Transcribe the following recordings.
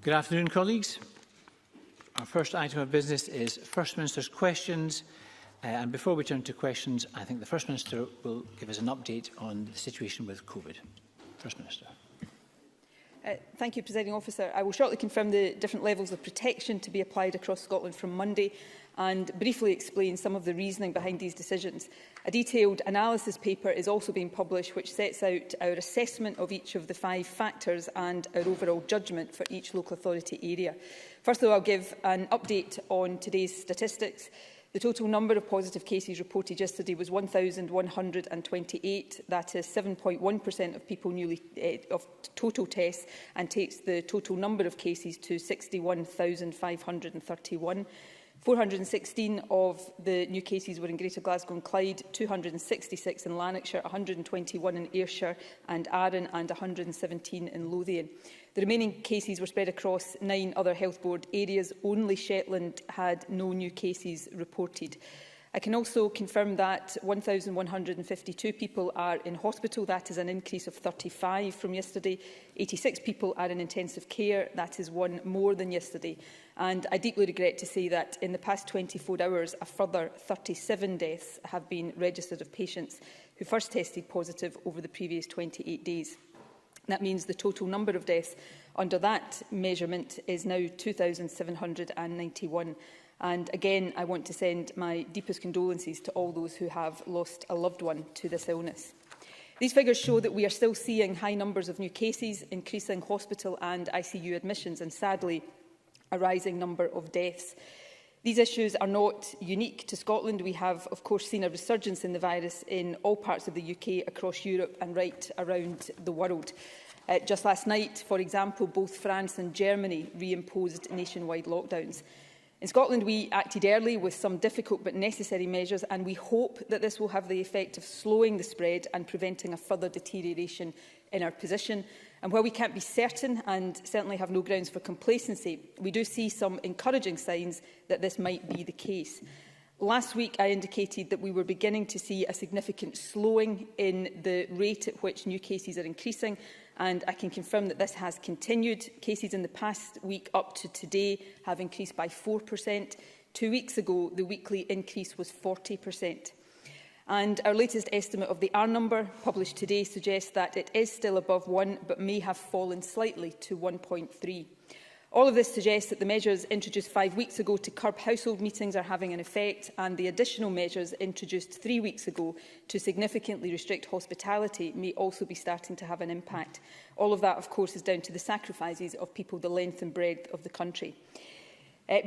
Good afternoon, colleagues. Our first item of business is First Minister's questions. And before we turn to questions, I think the First Minister will give us an update on the situation with COVID. First Minister. Thank you, Presiding Officer. I will shortly confirm the different levels of protection to be applied across Scotland from Monday and briefly explain some of the reasoning behind these decisions. A detailed analysis paper is also being published which sets out our assessment of each of the 5 factors and our overall judgment for each local authority area. First, though, I'll give an update on today's statistics. The total number of positive cases reported yesterday was 1,128. That is 7.1% of people of total tests, and takes the total number of cases to 61,531. 416 of the new cases were in Greater Glasgow and Clyde, 266 in Lanarkshire, 121 in Ayrshire and Arran, and 117 in Lothian. The remaining cases were spread across 9 other Health Board areas. Only Shetland had no new cases reported. I can also confirm that 1,152 people are in hospital. That is an increase of 35 from yesterday. 86 people are in intensive care. That is 1 more than yesterday. And I deeply regret to say that in the past 24 hours, a further 37 deaths have been registered of patients who first tested positive over the previous 28 days. That means the total number of deaths under that measurement is now 2,791. And again, I want to send my deepest condolences to all those who have lost a loved one to this illness. These figures show that we are still seeing high numbers of new cases, increasing hospital and ICU admissions, and sadly, a rising number of deaths. These issues are not unique to Scotland. We have, of course, seen a resurgence in the virus in all parts of the UK, across Europe and right around the world. Just last night, for example, both France and Germany reimposed nationwide lockdowns. In Scotland, we acted early with some difficult but necessary measures, and we hope that this will have the effect of slowing the spread and preventing a further deterioration in our position. And while we can't be certain and certainly have no grounds for complacency, we do see some encouraging signs that this might be the case. Last week, I indicated that we were beginning to see a significant slowing in the rate at which new cases are increasing, and I can confirm that this has continued. Cases in the past week up to today have increased by 4%. 2 weeks ago, the weekly increase was 40%. And our latest estimate of the R number, published today, suggests that it is still above 1, but may have fallen slightly to 1.3. All of this suggests that the measures introduced 5 weeks ago to curb household meetings are having an effect, and the additional measures introduced 3 weeks ago to significantly restrict hospitality may also be starting to have an impact. All of that, of course, is down to the sacrifices of people the length and breadth of the country.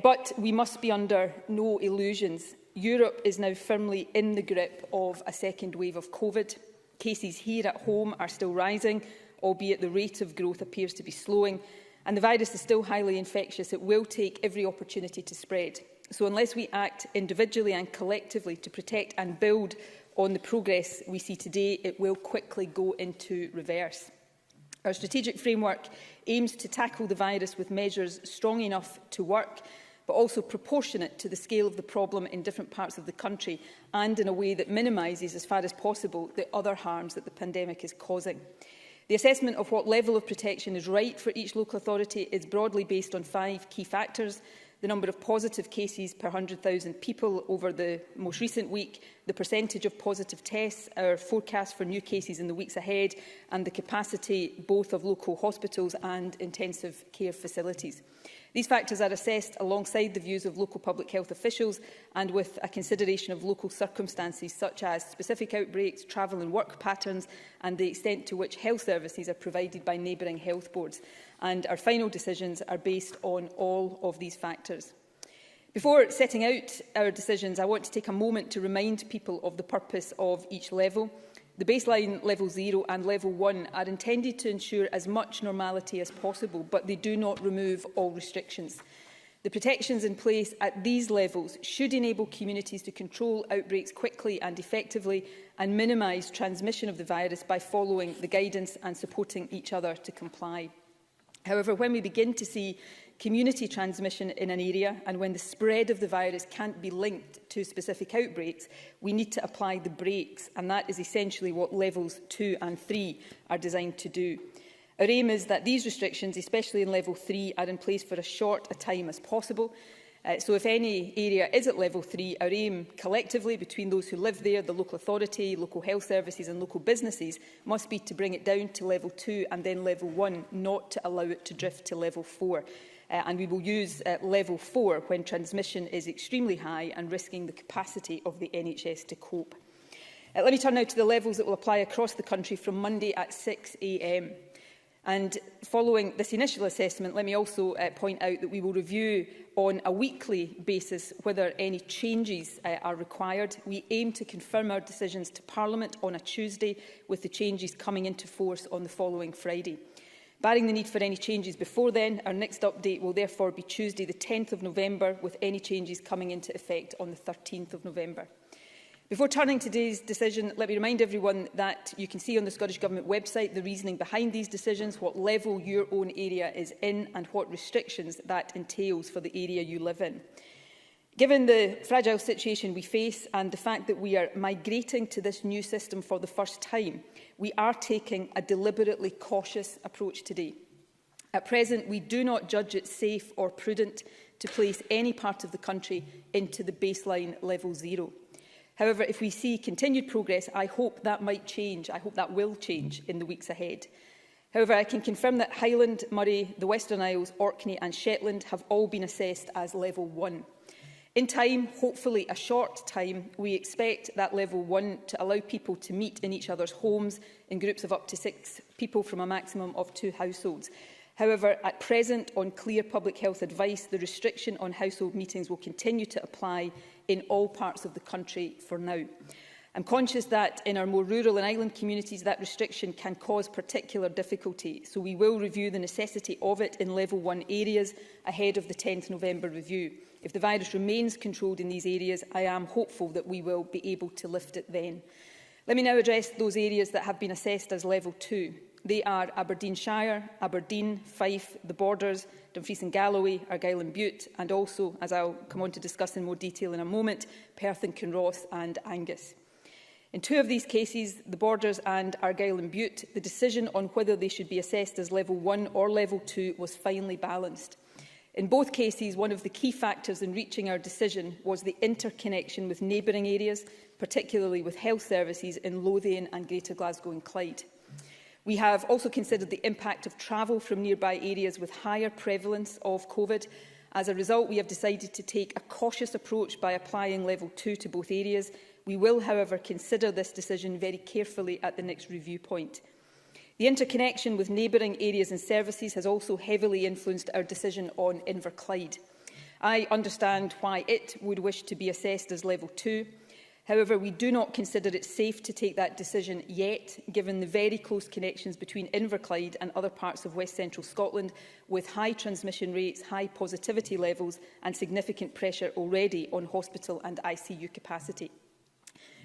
But we must be under no illusions. Europe is now firmly in the grip of a second wave of COVID. Cases here at home are still rising, albeit the rate of growth appears to be slowing. And the virus is still highly infectious. It will take every opportunity to spread. So unless we act individually and collectively to protect and build on the progress we see today, it will quickly go into reverse. Our strategic framework aims to tackle the virus with measures strong enough to work, but also proportionate to the scale of the problem in different parts of the country, and in a way that minimises, as far as possible, the other harms that the pandemic is causing. The assessment of what level of protection is right for each local authority is broadly based on 5 key factors: the number of positive cases per 100,000 people over the most recent week, the percentage of positive tests, our forecast for new cases in the weeks ahead, and the capacity both of local hospitals and intensive care facilities. These factors are assessed alongside the views of local public health officials and with a consideration of local circumstances such as specific outbreaks, travel and work patterns, and the extent to which health services are provided by neighbouring health boards. And our final decisions are based on all of these factors. Before setting out our decisions, I want to take a moment to remind people of the purpose of each level. The baseline level 0 and level 1 are intended to ensure as much normality as possible, but they do not remove all restrictions. The protections in place at these levels should enable communities to control outbreaks quickly and effectively and minimise transmission of the virus by following the guidance and supporting each other to comply. However, when we begin to see community transmission in an area, and when the spread of the virus can't be linked to specific outbreaks, we need to apply the brakes, and that is essentially what levels 2 and 3 are designed to do. Our aim is that these restrictions, especially in level 3, are in place for as short a time as possible. So if any area is at level 3, our aim collectively between those who live there, the local authority, local health services and local businesses must be to bring it down to level 2 and then level 1, not to allow it to drift to level 4. And we will use level 4 when transmission is extremely high and risking the capacity of the NHS to cope. Let me turn now to the levels that will apply across the country from Monday at 6 a.m. And following this initial assessment, let me also point out that we will review on a weekly basis whether any changes are required. We aim to confirm our decisions to Parliament on a Tuesday, with the changes coming into force on the following Friday. Barring the need for any changes before then, our next update will therefore be Tuesday the 10th of November, with any changes coming into effect on the 13th of November. Before turning to today's decision, let me remind everyone that you can see on the Scottish Government website the reasoning behind these decisions, what level your own area is in and what restrictions that entails for the area you live in. Given the fragile situation we face and the fact that we are migrating to this new system for the first time, we are taking a deliberately cautious approach today. At present, we do not judge it safe or prudent to place any part of the country into the baseline level 0. However, if we see continued progress, I hope that might change. I hope that will change in the weeks ahead. However, I can confirm that Highland, Moray, the Western Isles, Orkney and Shetland have all been assessed as level 1. In time, hopefully a short time, we expect that level 1 to allow people to meet in each other's homes in groups of up to 6 people from a maximum of 2 households. However, at present, on clear public health advice, the restriction on household meetings will continue to apply in all parts of the country for now. I'm conscious that in our more rural and island communities that restriction can cause particular difficulty, so we will review the necessity of it in level 1 areas ahead of the 10th November review. If the virus remains controlled in these areas, I am hopeful that we will be able to lift it then. Let me now address those areas that have been assessed as level 2. They are Aberdeenshire, Aberdeen, Fife, the Borders, Dumfries and Galloway, Argyll and Bute, and also, as I'll come on to discuss in more detail in a moment, Perth and Kinross and Angus. In 2 of these cases, the Borders and Argyll and Bute, the decision on whether they should be assessed as level 1 or level 2 was finely balanced. In both cases, one of the key factors in reaching our decision was the interconnection with neighbouring areas, particularly with health services in Lothian and Greater Glasgow and Clyde. We have also considered the impact of travel from nearby areas with higher prevalence of COVID. As a result, we have decided to take a cautious approach by applying level 2 to both areas. We will, however, consider this decision very carefully at the next review point. The interconnection with neighbouring areas and services has also heavily influenced our decision on Inverclyde. I understand why it would wish to be assessed as level 2. However, we do not consider it safe to take that decision yet, given the very close connections between Inverclyde and other parts of West Central Scotland, with high transmission rates, high positivity levels and significant pressure already on hospital and ICU capacity.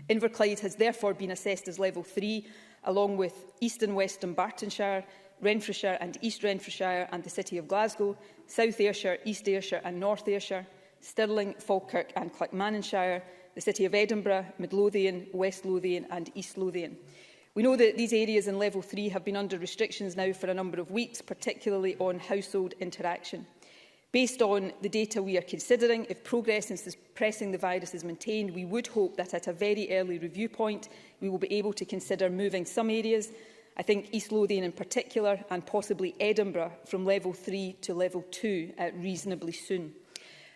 Inverclyde has therefore been assessed as level 3, along with East and West Dunbartonshire, Renfrewshire and East Renfrewshire and the City of Glasgow, South Ayrshire, East Ayrshire and North Ayrshire, Stirling, Falkirk and Clackmannanshire, the City of Edinburgh, Midlothian, West Lothian and East Lothian. We know that these areas in level 3 have been under restrictions now for a number of weeks, particularly on household interaction. Based on the data we are considering, if progress in suppressing the virus is maintained, we would hope that at a very early review point, we will be able to consider moving some areas, I think East Lothian in particular, and possibly Edinburgh, from level 3 to level 2 reasonably soon.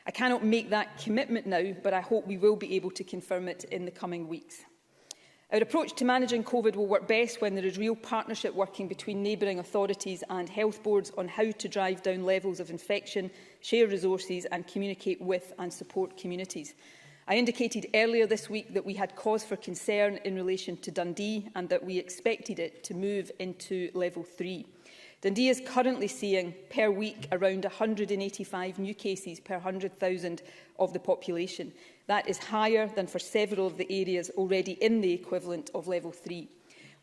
I cannot make that commitment now, but I hope we will be able to confirm it in the coming weeks. Our approach to managing COVID will work best when there is real partnership working between neighbouring authorities and health boards on how to drive down levels of infection, share resources and communicate with and support communities. I indicated earlier this week that we had cause for concern in relation to Dundee and that we expected it to move into level 3. Dundee is currently seeing per week around 185 new cases per 100,000 of the population. That is higher than for several of the areas already in the equivalent of level 3.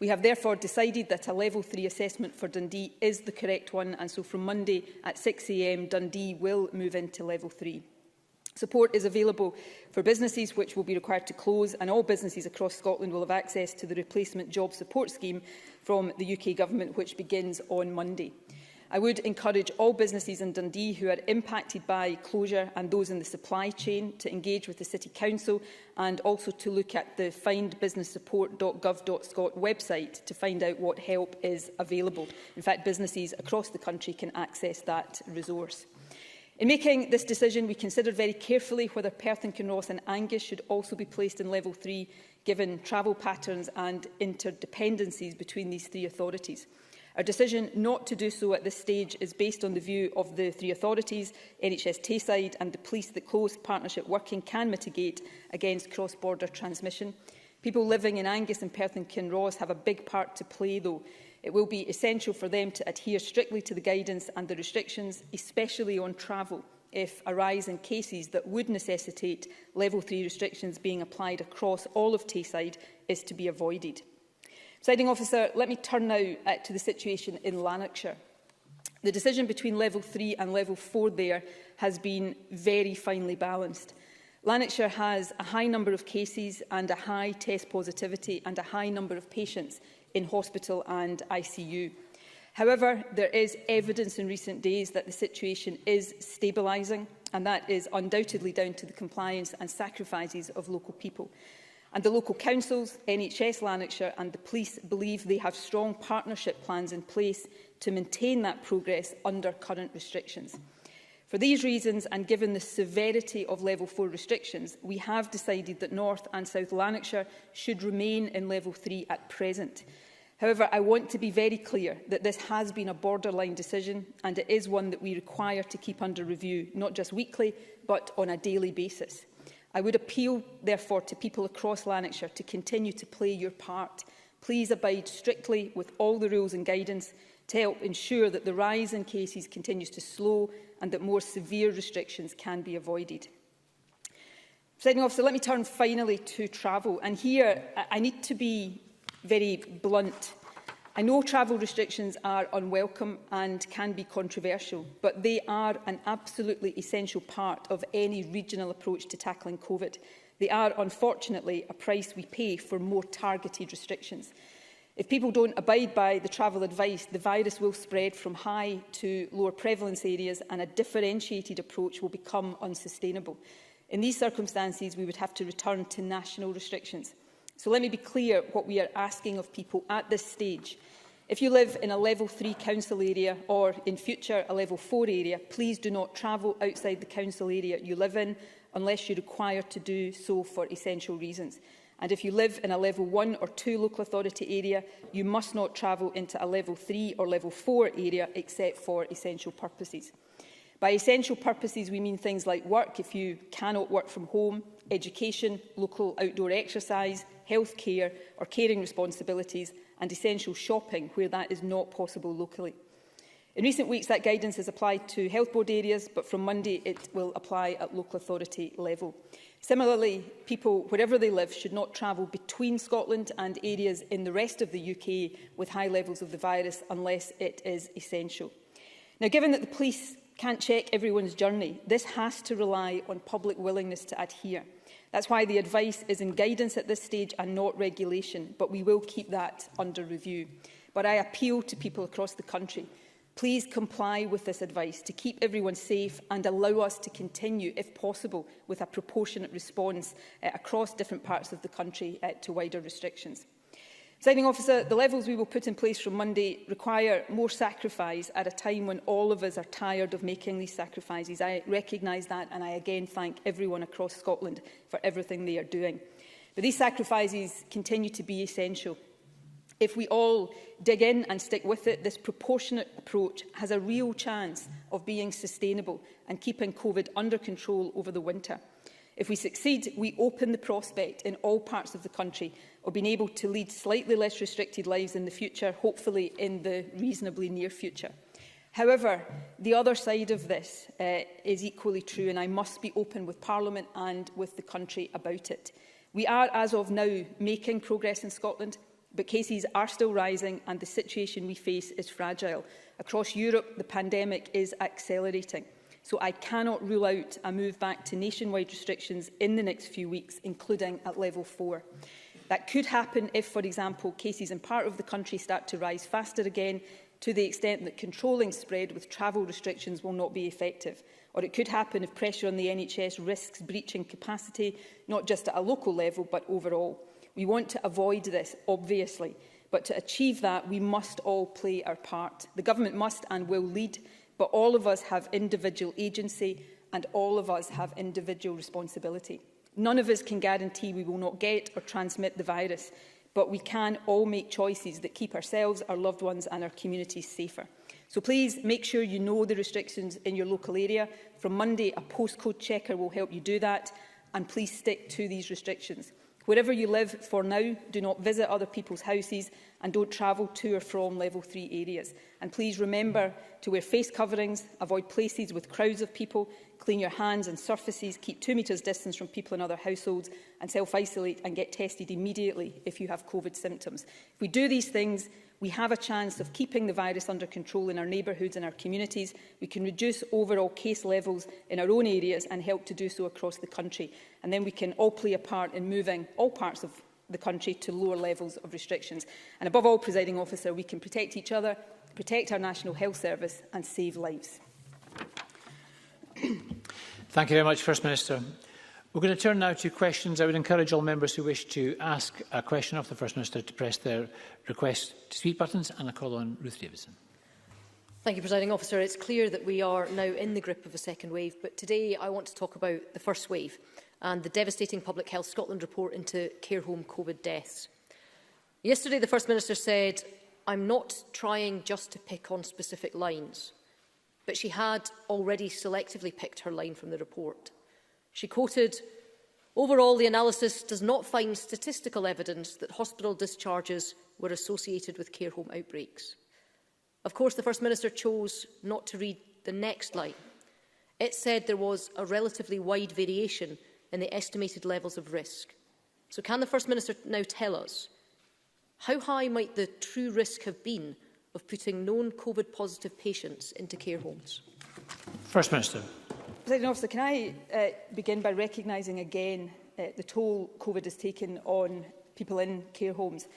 We have therefore decided that a level 3 assessment for Dundee is the correct one, and so from Monday at 6 a.m. Dundee will move into level 3. Support is available for businesses which will be required to close, and all businesses across Scotland will have access to the Replacement Job Support Scheme from the UK Government, which begins on Monday. I would encourage all businesses in Dundee who are impacted by closure and those in the supply chain to engage with the City Council, and also to look at the findbusinesssupport.gov.scot website to find out what help is available. In fact, businesses across the country can access that resource. In making this decision, we considered very carefully whether Perth and Kinross and Angus should also be placed in Level 3, given travel patterns and interdependencies between these three authorities. Our decision not to do so at this stage is based on the view of the three authorities, NHS Tayside and the police, that close partnership working can mitigate against cross-border transmission. People living in Angus and Perth and Kinross have a big part to play, though. It will be essential for them to adhere strictly to the guidance and the restrictions, especially on travel, if a rise in cases that would necessitate Level 3 restrictions being applied across all of Tayside is to be avoided. Presiding Officer, let me turn now to the situation in Lanarkshire. The decision between Level 3 and Level 4 there has been very finely balanced. Lanarkshire has a high number of cases and a high test positivity and a high number of patients in hospital and ICU. However, there is evidence in recent days that the situation is stabilising, and that is undoubtedly down to the compliance and sacrifices of local people. And the local councils, NHS Lanarkshire and the police believe they have strong partnership plans in place to maintain that progress under current restrictions. For these reasons, and given the severity of Level 4 restrictions, we have decided that North and South Lanarkshire should remain in Level 3 at present. However, I want to be very clear that this has been a borderline decision, and it is one that we require to keep under review, not just weekly, but on a daily basis. I would appeal, therefore, to people across Lanarkshire to continue to play your part. Please abide strictly with all the rules and guidance to help ensure that the rise in cases continues to slow and that more severe restrictions can be avoided. Presiding Officer, let me turn finally to travel. And here, I need to be very blunt. I know travel restrictions are unwelcome and can be controversial, but they are an absolutely essential part of any regional approach to tackling COVID. They are, unfortunately, a price we pay for more targeted restrictions. If people don't abide by the travel advice, the virus will spread from high to lower prevalence areas, and a differentiated approach will become unsustainable. In these circumstances, we would have to return to national restrictions. So let me be clear what we are asking of people at this stage. If you live in a Level 3 council area or, in future, a Level 4 area, please do not travel outside the council area you live in unless you're required to do so for essential reasons. And if you live in a Level 1 or 2 local authority area, you must not travel into a Level 3 or Level 4 area except for essential purposes. By essential purposes, we mean things like work if you cannot work from home, education, local outdoor exercise, healthcare or caring responsibilities, and essential shopping where that is not possible locally. In recent weeks, that guidance has applied to health board areas, but from Monday it will apply at local authority level. Similarly, people, wherever they live, should not travel between Scotland and areas in the rest of the UK with high levels of the virus unless it is essential. Now, given that the police can't check everyone's journey, this has to rely on public willingness to adhere. That's why the advice is in guidance at this stage and not regulation, but we will keep that under review. But I appeal to people across the country. Please comply with this advice to keep everyone safe and allow us to continue, if possible, with a proportionate response across different parts of the country to wider restrictions. Presiding Officer, the levels we will put in place from Monday require more sacrifice at a time when all of us are tired of making these sacrifices. I recognise that, and I again thank everyone across Scotland for everything they are doing. But these sacrifices continue to be essential. If we all dig in and stick with it, this proportionate approach has a real chance of being sustainable and keeping COVID under control over the winter. If we succeed, we open the prospect in all parts of the country of being able to lead slightly less restricted lives in the future, hopefully in the reasonably near future. However, the other side of this is equally true, and I must be open with Parliament and with the country about it. We are, as of now, making progress in Scotland, but cases are still rising and the situation we face is fragile. Across Europe, the pandemic is accelerating. So I cannot rule out a move back to nationwide restrictions in the next few weeks, including at level 4. That could happen if, for example, cases in part of the country start to rise faster again, to the extent that controlling spread with travel restrictions will not be effective. Or it could happen if pressure on the NHS risks breaching capacity, not just at a local level, but overall. We want to avoid this, obviously, but to achieve that, we must all play our part. The government must and will lead, but all of us have individual agency and all of us have individual responsibility. None of us can guarantee we will not get or transmit the virus, but we can all make choices that keep ourselves, our loved ones and our communities safer. So please make sure you know the restrictions in your local area. From Monday, a postcode checker will help you do that, and please stick to these restrictions. Wherever you live for now, do not visit other people's houses and don't travel to or from level 3 areas. And please remember to wear face coverings, avoid places with crowds of people, clean your hands and surfaces, keep 2 metres distance from people in other households and self-isolate and get tested immediately if you have COVID symptoms. If we do these things, we have a chance of keeping the virus under control in our neighbourhoods and our communities. We can reduce overall case levels in our own areas and help to do so across the country. And then we can all play a part in moving all parts of the country to lower levels of restrictions. And above all, Presiding Officer, we can protect each other, protect our National Health Service and save lives. Thank you very much, First Minister. We're going to turn now to questions. I would encourage all members who wish to ask a question of the First Minister to press their request to speak buttons, and I call on Ruth Davidson. Thank you, Presiding Officer. It's clear that we are now in the grip of a second wave, but today I want to talk about the first wave and the devastating Public Health Scotland report into care home COVID deaths. Yesterday, the First Minister said, "I'm not trying just to pick on specific lines," but she had already selectively picked her line from the report. She quoted, "Overall, the analysis does not find statistical evidence that hospital discharges were associated with care home outbreaks." Of course, the First Minister chose not to read the next line. It said there was a relatively wide variation in the estimated levels of risk. So can the First Minister now tell us, how high might the true risk have been of putting known COVID-positive patients into care homes? First Minister. Presiding Officer, can I begin by recognising again the toll COVID has taken on people in care homes.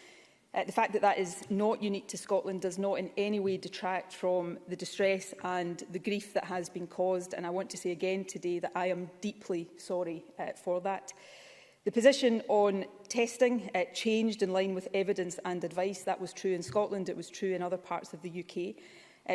The fact that that is not unique to Scotland does not in any way detract from the distress and the grief that has been caused, and I want to say again today that I am deeply sorry for that. The position on testing changed in line with evidence and advice. That was true in Scotland, it was true in other parts of the UK.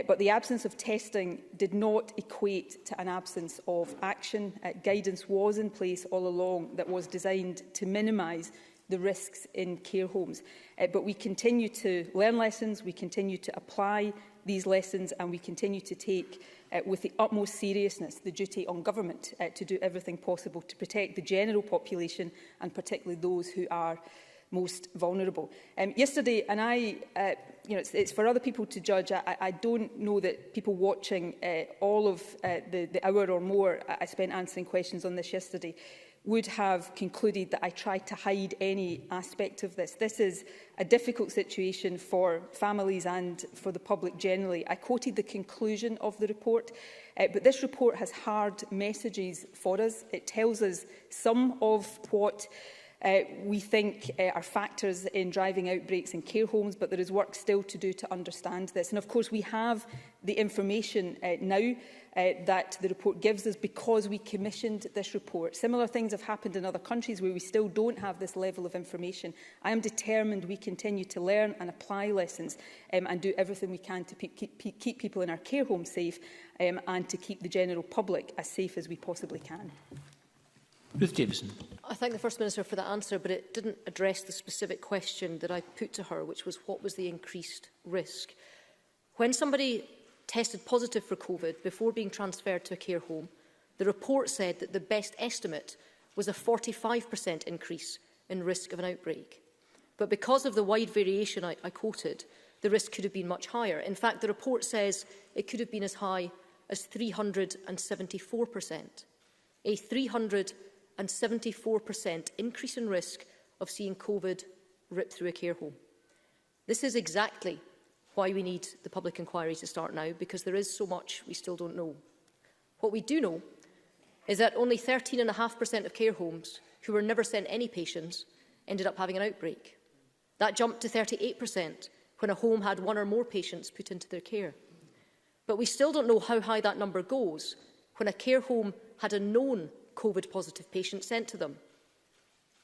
But the absence of testing did not equate to an absence of action. Guidance was in place all along that was designed to minimise the risks in care homes. But we continue to learn lessons, we continue to apply these lessons, and we continue to take with the utmost seriousness the duty on government to do everything possible to protect the general population and particularly those who are most vulnerable. Yesterday, and it's for other people to judge. I don't know that people watching all of the hour or more I spent answering questions on this yesterday would have concluded that I tried to hide any aspect of this. This is a difficult situation for families and for the public generally. I quoted the conclusion of the report, but this report has hard messages for us. It tells us some of what we think are factors in driving outbreaks in care homes, but there is work still to do to understand this. And of course, we have the information now that the report gives us because we commissioned this report. Similar things have happened in other countries where we still don't have this level of information. I am determined we continue to learn and apply lessons and do everything we can to keep people in our care homes safe and to keep the general public as safe as we possibly can. Ruth Davidson. I thank the First Minister for that answer, but it didn't address the specific question that I put to her, which was what was the increased risk. When somebody tested positive for COVID before being transferred to a care home, the report said that the best estimate was a 45% increase in risk of an outbreak. But because of the wide variation I quoted, the risk could have been much higher. In fact, the report says it could have been as high as 374%. A 374% increase in risk of seeing COVID rip through a care home. This is exactly why we need the public inquiry to start now, because there is so much we still don't know. What we do know is that only 13.5% of care homes who were never sent any patients ended up having an outbreak. That jumped to 38% when a home had one or more patients put into their care. But we still don't know how high that number goes when a care home had a known COVID-positive patient sent to them.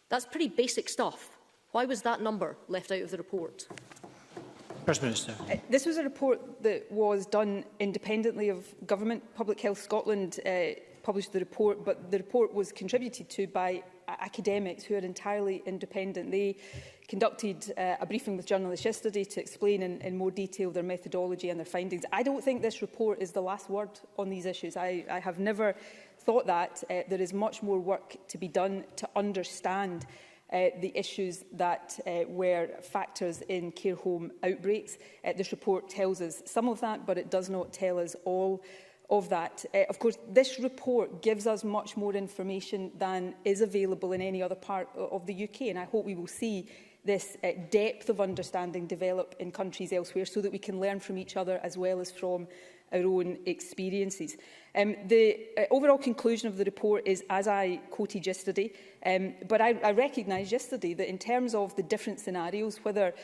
That's pretty basic stuff. Why was that number left out of the report? First Minister. This was a report that was done independently of government. Public Health Scotland published the report, but the report was contributed to by academics who are entirely independent. They conducted a briefing with journalists yesterday to explain in more detail their methodology and their findings. I don't think this report is the last word on these issues. I have never thought that. There is much more work to be done to understand the issues that were factors in care home outbreaks. This report tells us some of that, but it does not tell us all of that. Of course, this report gives us much more information than is available in any other part of the UK, and I hope we will see this depth of understanding develop in countries elsewhere so that we can learn from each other as well as from our own experiences. The overall conclusion of the report is, as I quoted yesterday, but I recognised yesterday that in terms of the different scenarios, whether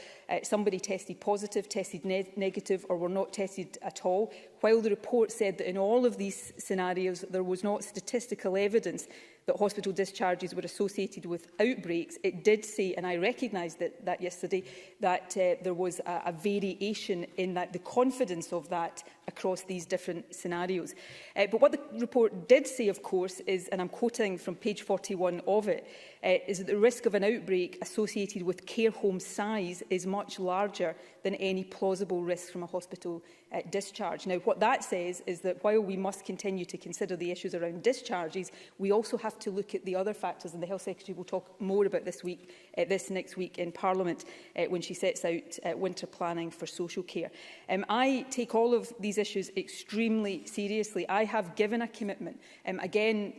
somebody tested positive, tested negative or were not tested at all, while the report said that in all of these scenarios there was not statistical evidence that hospital discharges were associated with outbreaks, it did say, and I recognised that yesterday, that there was a variation in that, the confidence of that across these different scenarios. But what the report did say, of course, is, and I'm quoting from page 41 of it, is that the risk of an outbreak associated with care home size is much larger than any plausible risk from a hospital discharge. Now, what that says is that while we must continue to consider the issues around discharges, we also have to look at the other factors, and the Health Secretary will talk more about this next week in Parliament when she sets out winter planning for social care. I take all of these issues extremely seriously. I have given a commitment. Again,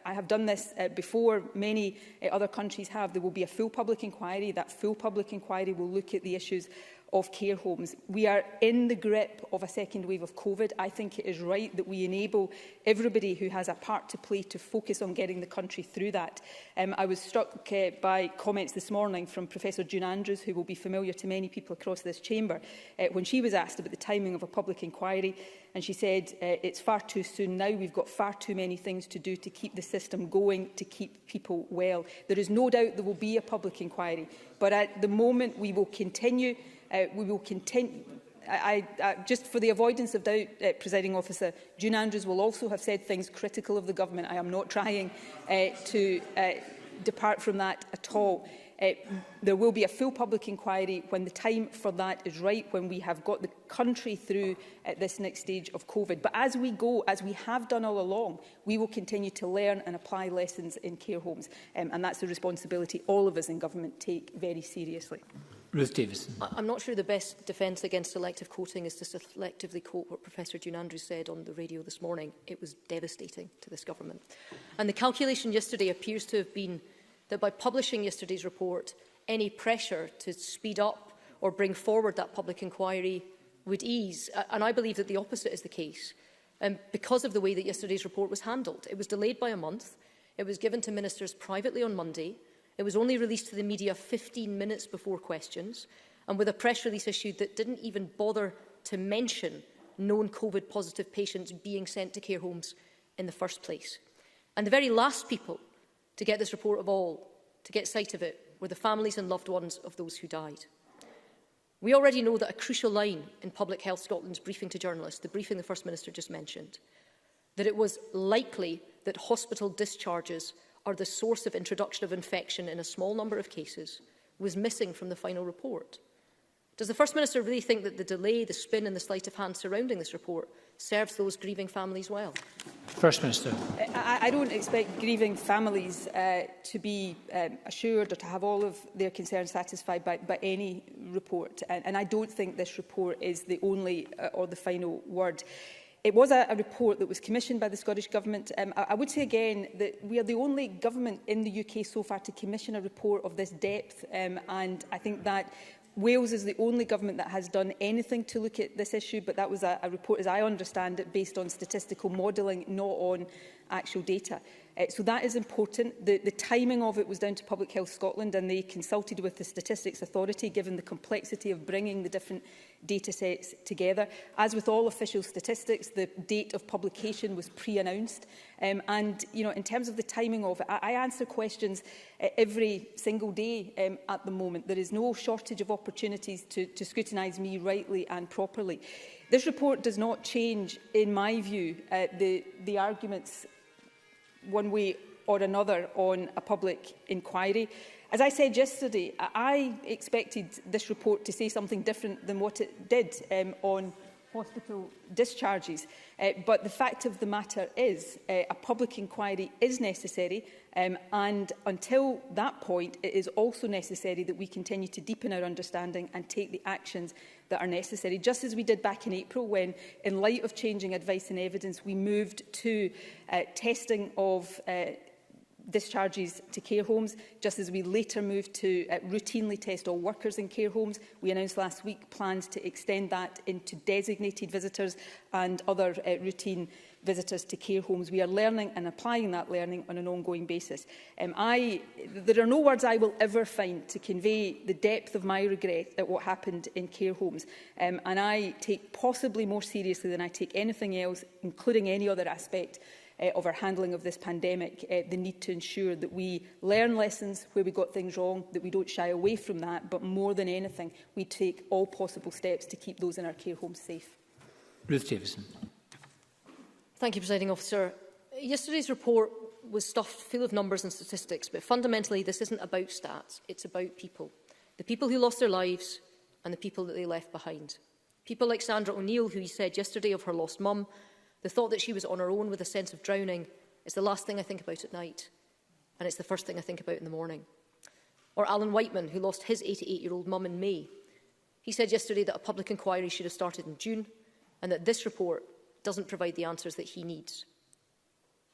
I have done this before many other countries have. There will be a full public inquiry. That full public inquiry will look at the issues of care homes. We are in the grip of a second wave of COVID. I think it is right that we enable everybody who has a part to play to focus on getting the country through that. I was struck by comments this morning from Professor June Andrews, who will be familiar to many people across this chamber, when she was asked about the timing of a public inquiry. And she said, it's far too soon now. We've got far too many things to do to keep the system going, to keep people well. There is no doubt there will be a public inquiry. But at the moment, we will continue. Just for the avoidance of doubt, Presiding Officer, June Andrews will also have said things critical of the government. I am not trying to depart from that at all. There will be a full public inquiry when the time for that is right, when we have got the country through this next stage of COVID. But as we go, as we have done all along, we will continue to learn and apply lessons in care homes. And that's a responsibility all of us in government take very seriously. Ruth Davison. I'm not sure the best defence against selective quoting is to selectively quote what Professor June Andrews said on the radio this morning. It was devastating to this government. And the calculation yesterday appears to have been that by publishing yesterday's report, any pressure to speed up or bring forward that public inquiry would ease. And I believe that the opposite is the case, because of the way that yesterday's report was handled. It was delayed by a month. It was given to ministers privately on Monday. It was only released to the media 15 minutes before questions, and with a press release issued that didn't even bother to mention known COVID-positive patients being sent to care homes in the first place. And the very last people to get this report of all, to get sight of it, were the families and loved ones of those who died. We already know that a crucial line in Public Health Scotland's briefing to journalists, the briefing the First Minister just mentioned, that it was likely that hospital discharges are the source of introduction of infection in a small number of cases, was missing from the final report. Does the First Minister really think that the delay, the spin and the sleight of hand surrounding this report serves those grieving families well? First Minister. I don't expect grieving families to be assured or to have all of their concerns satisfied by any report. And I don't think this report is the only or the final word. It was a report that was commissioned by the Scottish Government. I would say again that we are the only government in the UK so far to commission a report of this depth, and I think that Wales is the only government that has done anything to look at this issue, but that was a report, as I understand it, based on statistical modelling, not on actual data. So that is important. The timing of it was down to Public Health Scotland, and they consulted with the Statistics Authority, given the complexity of bringing the different data sets together. As with all official statistics, the date of publication was pre-announced. And, you know, in terms of the timing of it, I answer questions every single day at the moment. There is no shortage of opportunities to scrutinise me rightly and properly. This report does not change, in my view, the arguments one way or another on a public inquiry. As I said yesterday, I expected this report to say something different than what it did on hospital discharges. But the fact of the matter is a public inquiry is necessary, and until that point it is also necessary that we continue to deepen our understanding and take the actions that are necessary, just as we did back in April when, in light of changing advice and evidence, we moved to testing of discharges to care homes, just as we later moved to routinely test all workers in care homes. We announced last week plans to extend that into designated visitors and other routine visitors to care homes. We are learning and applying that learning on an ongoing basis. There are no words I will ever find to convey the depth of my regret at what happened in care homes. And I take possibly more seriously than I take anything else, including any other aspect of our handling of this pandemic, the need to ensure that we learn lessons where we got things wrong, that we don't shy away from that, but more than anything, we take all possible steps to keep those in our care homes safe. Ruth Davison. Thank you, Presiding Officer. Yesterday's report was stuffed full of numbers and statistics, but fundamentally this isn't about stats, it's about people. The people who lost their lives and the people that they left behind. People like Sandra O'Neill, who said yesterday of her lost mum, the thought that she was on her own with a sense of drowning is the last thing I think about at night, and it's the first thing I think about in the morning. Or Alan Whiteman, who lost his 88-year-old mum in May. He said yesterday that a public inquiry should have started in June, and that this report doesn't provide the answers that he needs.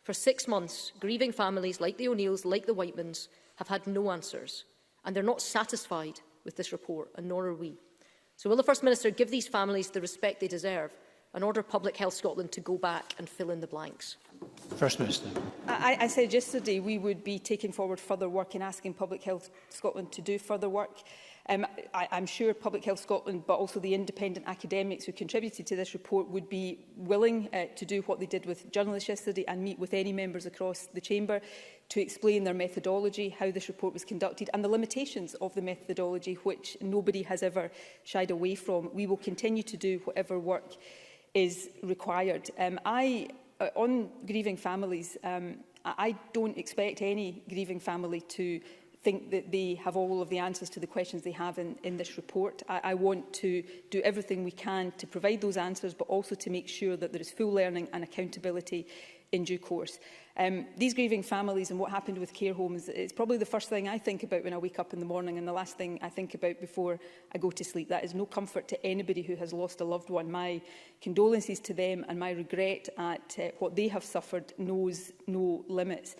For 6 months, grieving families like the O'Neills, like the Whitemans, have had no answers, and they're not satisfied with this report, and nor are we. So will the First Minister give these families the respect they deserve and order Public Health Scotland to go back and fill in the blanks? First Minister. I said yesterday we would be taking forward further work and asking Public Health Scotland to do further work. I'm sure Public Health Scotland, but also the independent academics who contributed to this report, would be willing to do what they did with journalists yesterday and meet with any members across the chamber to explain their methodology, how this report was conducted and the limitations of the methodology, which nobody has ever shied away from. We will continue to do whatever work is required. On grieving families, I don't expect any grieving family to think that they have all of the answers to the questions they have in this report. I want to do everything we can to provide those answers, but also to make sure that there is full learning and accountability in due course. These grieving families and what happened with care homes is probably the first thing I think about when I wake up in the morning and the last thing I think about before I go to sleep. That is no comfort to anybody who has lost a loved one. My condolences to them and my regret at what they have suffered knows no limits.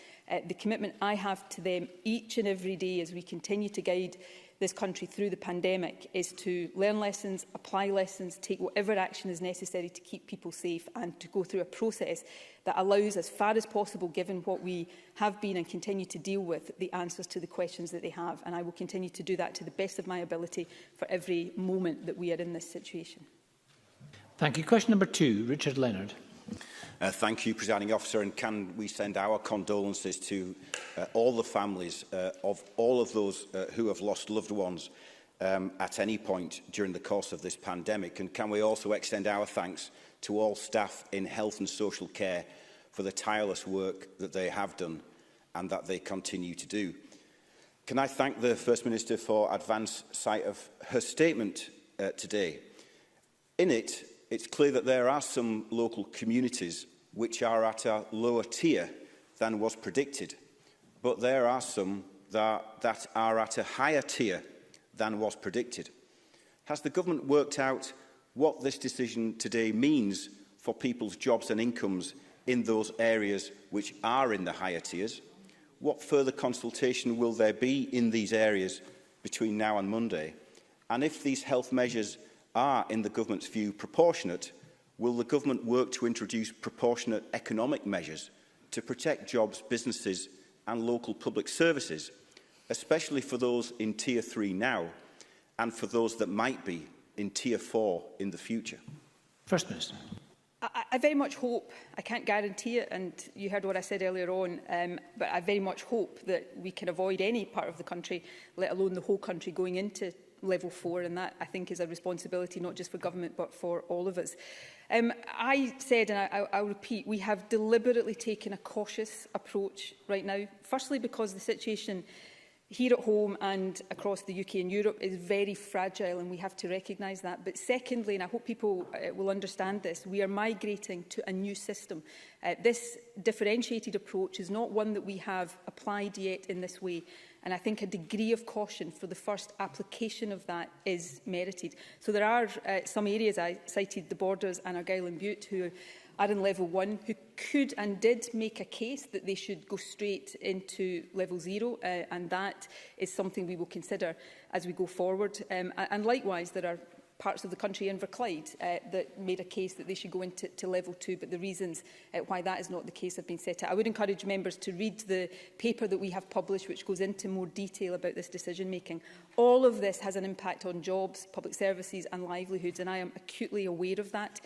The commitment I have to them each and every day as we continue to guide this country through the pandemic is to learn lessons, apply lessons, take whatever action is necessary to keep people safe and to go through a process that allows, as far as possible, given what we have been and continue to deal with, the answers to the questions that they have. And I will continue to do that to the best of my ability for every moment that we are in this situation. Thank you. Question number 2, Richard Leonard. Thank you, Presiding Officer, and can we send our condolences to all the families of all of those who have lost loved ones at any point during the course of this pandemic, and can we also extend our thanks to all staff in health and social care for the tireless work that they have done and that they continue to do. Can I thank the First Minister for advance sight of her statement today. In it, it's clear that there are some local communities which are at a lower tier than was predicted, but there are some that are at a higher tier than was predicted. Has the government worked out what this decision today means for people's jobs and incomes in those areas which are in the higher tiers? What further consultation will there be in these areas between now and Monday? And if these health measures are, in the government's view, proportionate, will the government work to introduce proportionate economic measures to protect jobs, businesses and local public services, especially for those in Tier 3 now and for those that might be in Tier 4 in the future? First Minister. I very much hope, I can't guarantee it, and you heard what I said earlier on, but I very much hope that we can avoid any part of the country, let alone the whole country, going into level 4, and that, I think, is a responsibility not just for government but for all of us. I said, and I'll repeat, we have deliberately taken a cautious approach right now, firstly because the situation here at home and across the UK and Europe is very fragile, and we have to recognise that. But secondly, and I hope people will understand this, we are migrating to a new system. This differentiated approach is not one that we have applied yet in this way, and I think a degree of caution for the first application of that is merited. So there are some areas, I cited the Borders and Argyll and Bute, who are in level 1, who could and did make a case that they should go straight into level 0, and that is something we will consider as we go forward. And likewise, there are parts of the country, Inverclyde, that made a case that they should go into level 2, but the reasons why that is not the case have been set out. I would encourage members to read the paper that we have published, which goes into more detail about this decision-making. All of this has an impact on jobs, public services and livelihoods, and I am acutely aware of that.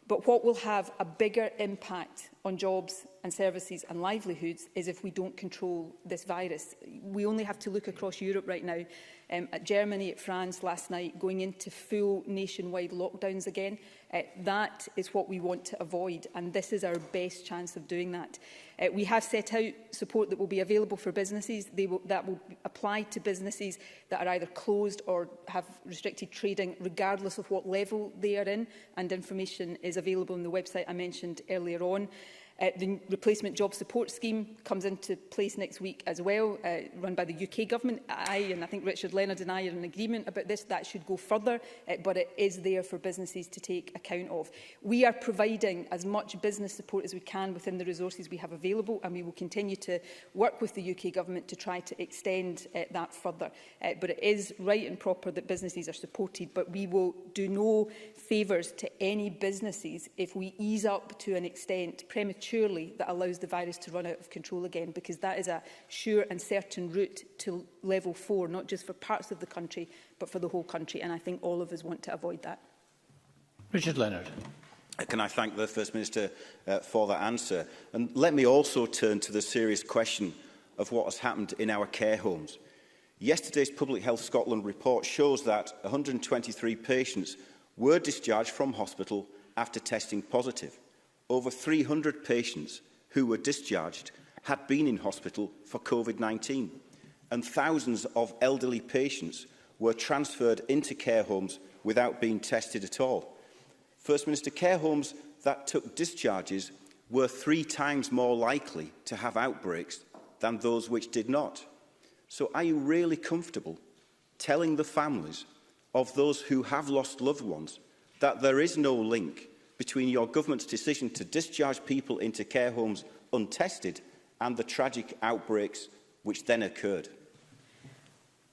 But what will have a bigger impact on jobs and services and livelihoods is if we don't control this virus. We only have to look across Europe right now, at Germany, at France last night, going into full nationwide lockdowns again. That is what we want to avoid, and this is our best chance of doing that. We have set out support that will be available for businesses. That will apply to businesses that are either closed or have restricted trading, regardless of what level they are in, and information is available on the website I mentioned earlier on. The replacement job support scheme comes into place next week as well, run by the UK government. I think Richard Leonard and I are in agreement about this. That should go further, but it is there for businesses to take account of. We are providing as much business support as we can within the resources we have available, and we will continue to work with the UK government to try to extend that further. But it is right and proper that businesses are supported, but we will do no favours to any businesses if we ease up to an extent prematurely that allows the virus to run out of control again, because that is a sure and certain route to level 4, not just for parts of the country, but for the whole country. And I think all of us want to avoid that. Richard Leonard. Can I thank the First Minister for that answer? And let me also turn to the serious question of what has happened in our care homes. Yesterday's Public Health Scotland report shows that 123 patients were discharged from hospital after testing positive. Over 300 patients who were discharged had been in hospital for COVID-19, and thousands of elderly patients were transferred into care homes without being tested at all. First Minister, care homes that took discharges were 3 times more likely to have outbreaks than those which did not. So are you really comfortable telling the families of those who have lost loved ones that there is no link between your government's decision to discharge people into care homes untested and the tragic outbreaks which then occurred?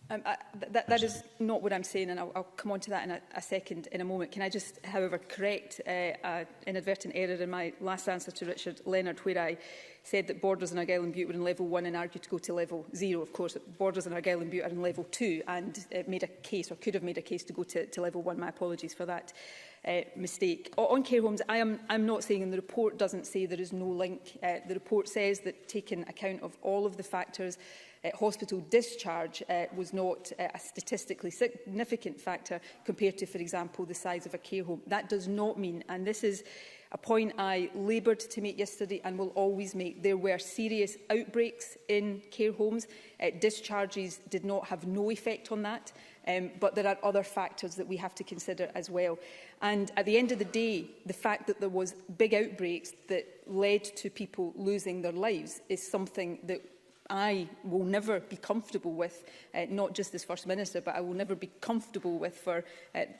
That is not what I'm saying, and I'll come on to that in a second, in a moment. Can I just, however, correct an inadvertent error in my last answer to Richard Leonard, where I said that Borders and Argyll and Bute were in level 1 and argued to go to level 0. Of course, Borders and Argyll and Bute are in level 2 and made a case, or could have made a case, to go to level 1. My apologies for that mistake. On care homes, I'm not saying, and the report doesn't say there is no link. The report says that, taking account of all of the factors, hospital discharge was not a statistically significant factor compared to, for example, the size of a care home. That does not mean, and this is a point I laboured to make yesterday and will always make, there were serious outbreaks in care homes. Discharges did not have no effect on that, but there are other factors that we have to consider as well. And at the end of the day, the fact that there was big outbreaks that led to people losing their lives is something that I will never be comfortable with, not just as First Minister, but I will never be comfortable with for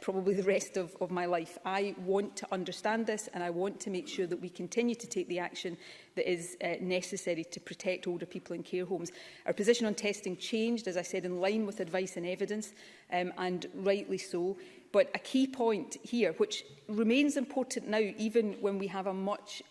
probably the rest of my life. I want to understand this, and I want to make sure that we continue to take the action that is necessary to protect older people in care homes. Our position on testing changed, as I said, in line with advice and evidence, and rightly so. But a key point here, which remains important now, even when we have a much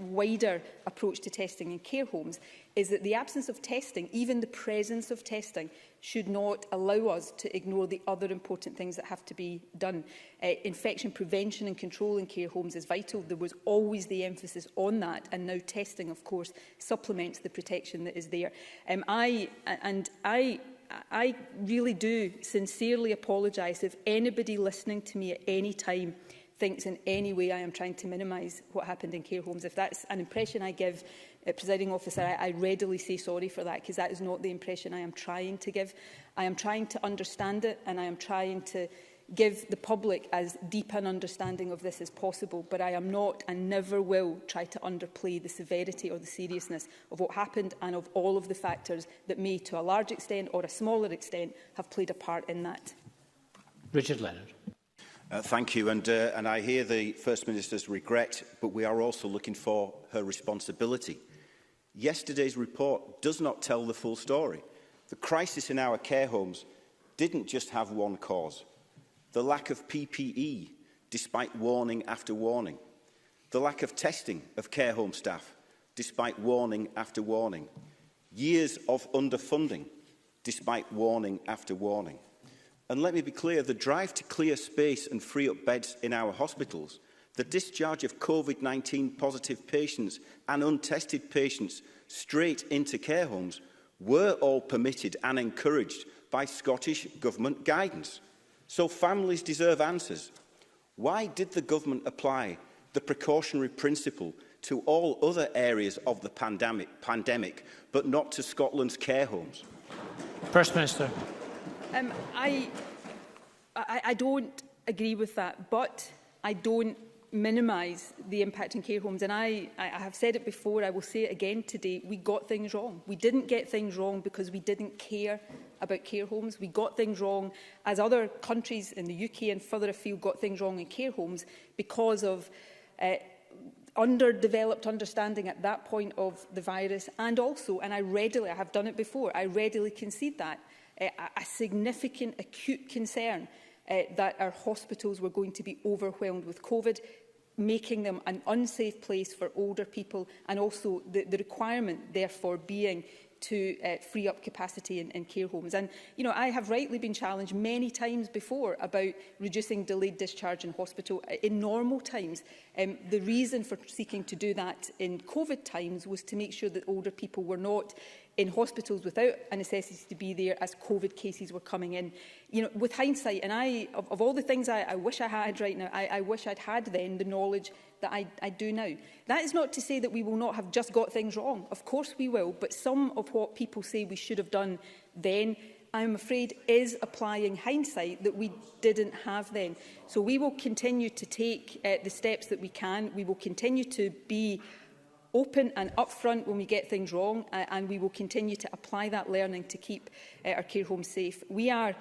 wider approach to testing in care homes, is that the absence of testing, even the presence of testing, should not allow us to ignore the other important things that have to be done. Infection prevention and control in care homes is vital. There was always the emphasis on that, and now testing, of course, supplements the protection that is there. I really do sincerely apologise if anybody listening to me at any time thinks in any way I am trying to minimise what happened in care homes. If that's an impression I give, Presiding Officer, I readily say sorry for that, because that is not the impression I am trying to give. I am trying to understand it, and I am trying to give the public as deep an understanding of this as possible, but I am not and never will try to underplay the severity or the seriousness of what happened and of all of the factors that may, to a large extent or a smaller extent, have played a part in that. Richard Leonard. Thank you, and I hear the First Minister's regret, but we are also looking for her responsibility. Yesterday's report does not tell the full story. The crisis in our care homes didn't just have one cause. The lack of PPE, despite warning after warning. The lack of testing of care home staff, despite warning after warning. Years of underfunding, despite warning after warning. And let me be clear, the drive to clear space and free up beds in our hospitals, the discharge of COVID-19 positive patients and untested patients straight into care homes were all permitted and encouraged by Scottish Government guidance. So families deserve answers. Why did the Government apply the precautionary principle to all other areas of the pandemic, but not to Scotland's care homes? First Minister. I don't agree with that, but I don't minimise the impact on care homes. And I have said it before, I will say it again today, we got things wrong. We didn't get things wrong because we didn't care about care homes. We got things wrong, as other countries in the UK and further afield got things wrong in care homes, because of underdeveloped understanding at that point of the virus, and also, and I have done it before, I readily concede that, a significant acute concern that our hospitals were going to be overwhelmed with COVID, making them an unsafe place for older people, and also the requirement, therefore, being to free up capacity in care homes. And, you know, I have rightly been challenged many times before about reducing delayed discharge in hospital. In normal times, the reason for seeking to do that in COVID times was to make sure that older people were not in hospitals without a necessity to be there as COVID cases were coming in. You know, with hindsight, and of all the things I wish I had right now, I wish I'd had then the knowledge that I do now. That is not to say that we will not have just got things wrong. Of course we will, but some of what people say we should have done then, I'm afraid, is applying hindsight that we didn't have then. So we will continue to take the steps that we can. We will continue to be open and upfront when we get things wrong, and we will continue to apply that learning to keep our care homes safe. We are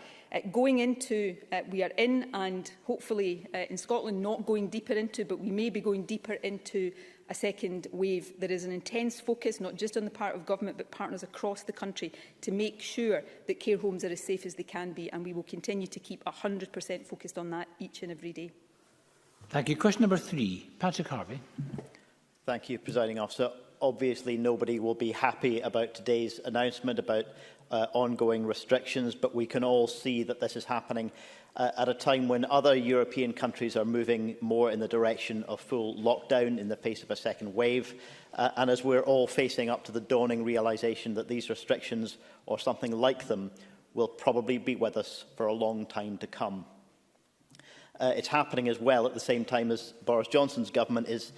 going into, we are in, and hopefully in Scotland not going deeper into, but we may be going deeper into a second wave. There is an intense focus, not just on the part of government, but partners across the country, to make sure that care homes are as safe as they can be, and we will continue to keep 100% focused on that each and every day. Thank you. Question number 3, Patrick Harvey. Thank you, Presiding Officer. Obviously, nobody will be happy about today's announcement about ongoing restrictions, but we can all see that this is happening at a time when other European countries are moving more in the direction of full lockdown in the face of a second wave, and as we're all facing up to the dawning realisation that these restrictions, or something like them, will probably be with us for a long time to come. It's happening as well at the same time as Boris Johnson's government is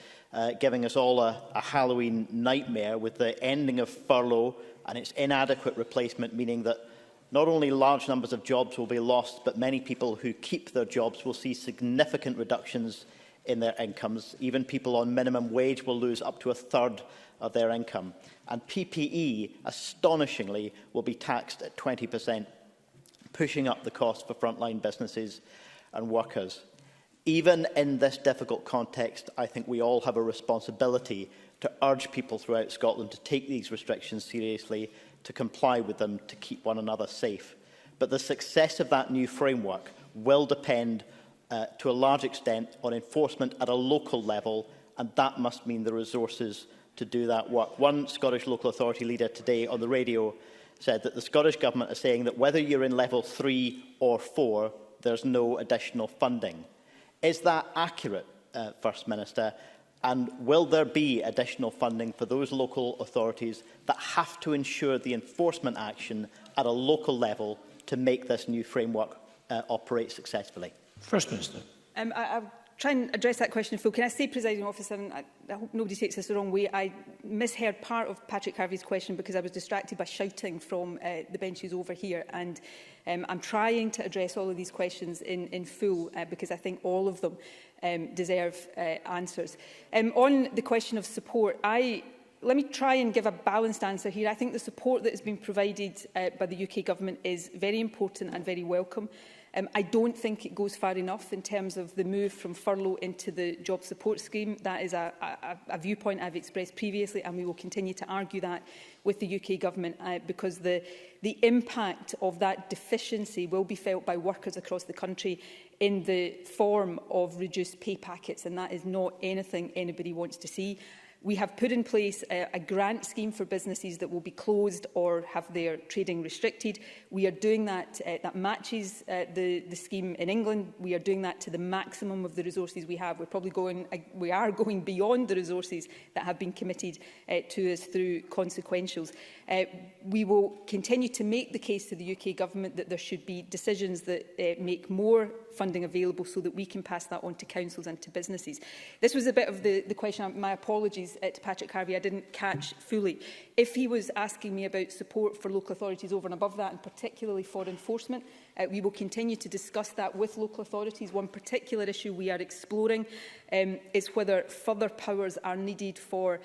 giving us all a Halloween nightmare with the ending of furlough and its inadequate replacement, meaning that not only large numbers of jobs will be lost, but many people who keep their jobs will see significant reductions in their incomes. Even people on minimum wage will lose up to a third of their income. And PPE, astonishingly, will be taxed at 20%, pushing up the cost for frontline businesses and workers. Even in this difficult context, I think we all have a responsibility to urge people throughout Scotland to take these restrictions seriously, to comply with them, to keep one another safe. But the success of that new framework will depend to a large extent on enforcement at a local level, and that must mean the resources to do that work. One Scottish local authority leader today on the radio said that the Scottish Government is saying that whether you're in level 3 or 4, there's no additional funding. Is that accurate, First Minister? And will there be additional funding for those local authorities that have to ensure the enforcement action at a local level to make this new framework operate successfully? First Minister. I'll try and address that question in full. Can I say, Presiding Officer, and I hope nobody takes this the wrong way, I misheard part of Patrick Harvey's question because I was distracted by shouting from the benches over here. And I'm trying to address all of these questions in full because I think all of them deserve answers. On the question of support, let me try and give a balanced answer here. I think the support that has been provided by the UK Government is very important and very welcome. I don't think it goes far enough in terms of the move from furlough into the job support scheme. That is a viewpoint I've expressed previously, and we will continue to argue that with the UK Government because the impact of that deficiency will be felt by workers across the country in the form of reduced pay packets, and that is not anything anybody wants to see. We have put in place a grant scheme for businesses that will be closed or have their trading restricted. We are doing that, that matches the scheme in England. We are doing that to the maximum of the resources we have. We are going beyond the resources that have been committed to us through consequentials. We will continue to make the case to the UK Government that there should be decisions that make more funding available so that we can pass that on to councils and to businesses. This was a bit of the question. My apologies to Patrick Harvey, I didn't catch fully. If he was asking me about support for local authorities over and above that, and particularly for enforcement, we will continue to discuss that with local authorities. One particular issue we are exploring is whether further powers are needed for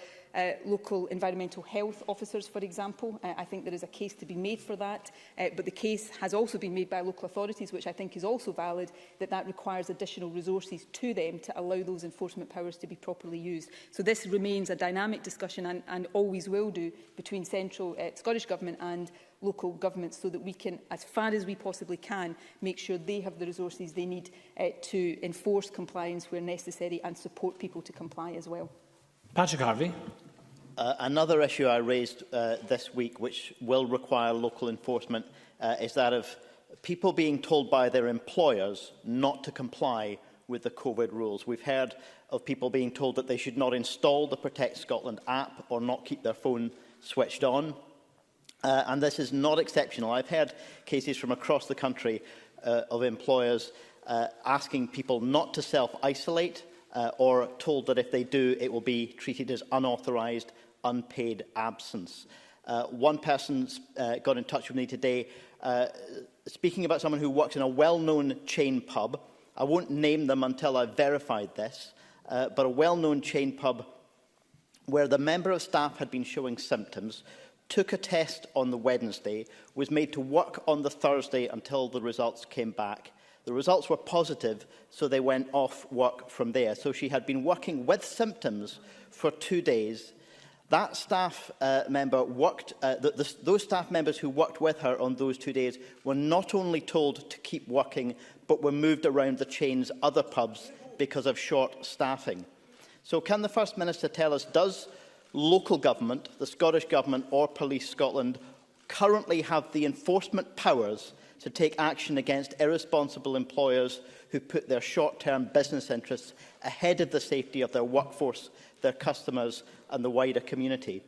local environmental health officers, for example. I think there is a case to be made for that, but the case has also been made by local authorities, which I think is also valid, that requires additional resources to them to allow those enforcement powers to be properly used. So this remains a dynamic discussion and always will do between central Scottish Government and local governments so that we can, as far as we possibly can, make sure they have the resources they need to enforce compliance where necessary and support people to comply as well. Patrick Harvey. Another issue I raised this week, which will require local enforcement, is that of people being told by their employers not to comply with the COVID rules. We've heard of people being told that they should not install the Protect Scotland app or not keep their phone switched on. And this is not exceptional. I've heard cases from across the country of employers asking people not to self-isolate or told that if they do, it will be treated as unauthorised, unpaid absence. One person got in touch with me today speaking about someone who works in a well-known chain pub. I won't name them until I've verified this, but a well-known chain pub where the member of staff had been showing symptoms, took a test on the Wednesday, was made to work on the Thursday until the results came back. The results were positive, so they went off work from there. So she had been working with symptoms for 2 days. That staff member worked, those staff members who worked with her on those 2 days were not only told to keep working, but were moved around the chain's other pubs because of short staffing. So can the First Minister tell us, does local government, the Scottish Government or Police Scotland, currently have the enforcement powers to take action against irresponsible employers who put their short-term business interests ahead of the safety of their workforce, their customers and the wider community?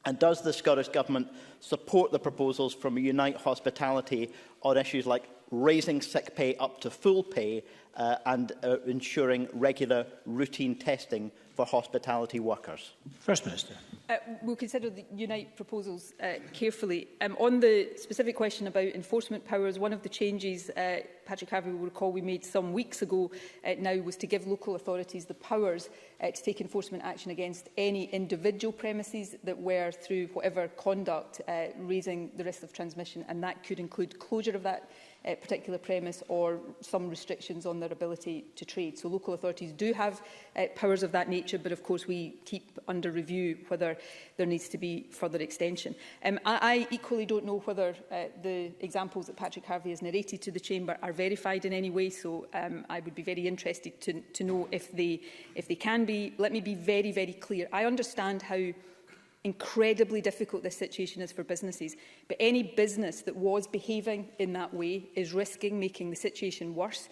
And does the Scottish Government support the proposals from Unite Hospitality on issues like raising sick pay up to full pay and ensuring regular routine testing for hospitality workers? First Minister. We'll consider the Unite proposals carefully. On the specific question about enforcement powers, one of the changes Patrick Harvey will recall we made some weeks ago now was to give local authorities the powers to take enforcement action against any individual premises that were, through whatever conduct, raising the risk of transmission, and that could include closure of that particular premise or some restrictions on their ability to trade. So local authorities do have powers of that nature, but of course we keep under review whether there needs to be further extension. I equally don't know whether the examples that Patrick Harvey has narrated to the Chamber are verified in any way, so I would be very interested to know if they can be. Let me be very, very clear. I understand how incredibly difficult this situation is for businesses, but any business that was behaving in that way is risking making the situation worse,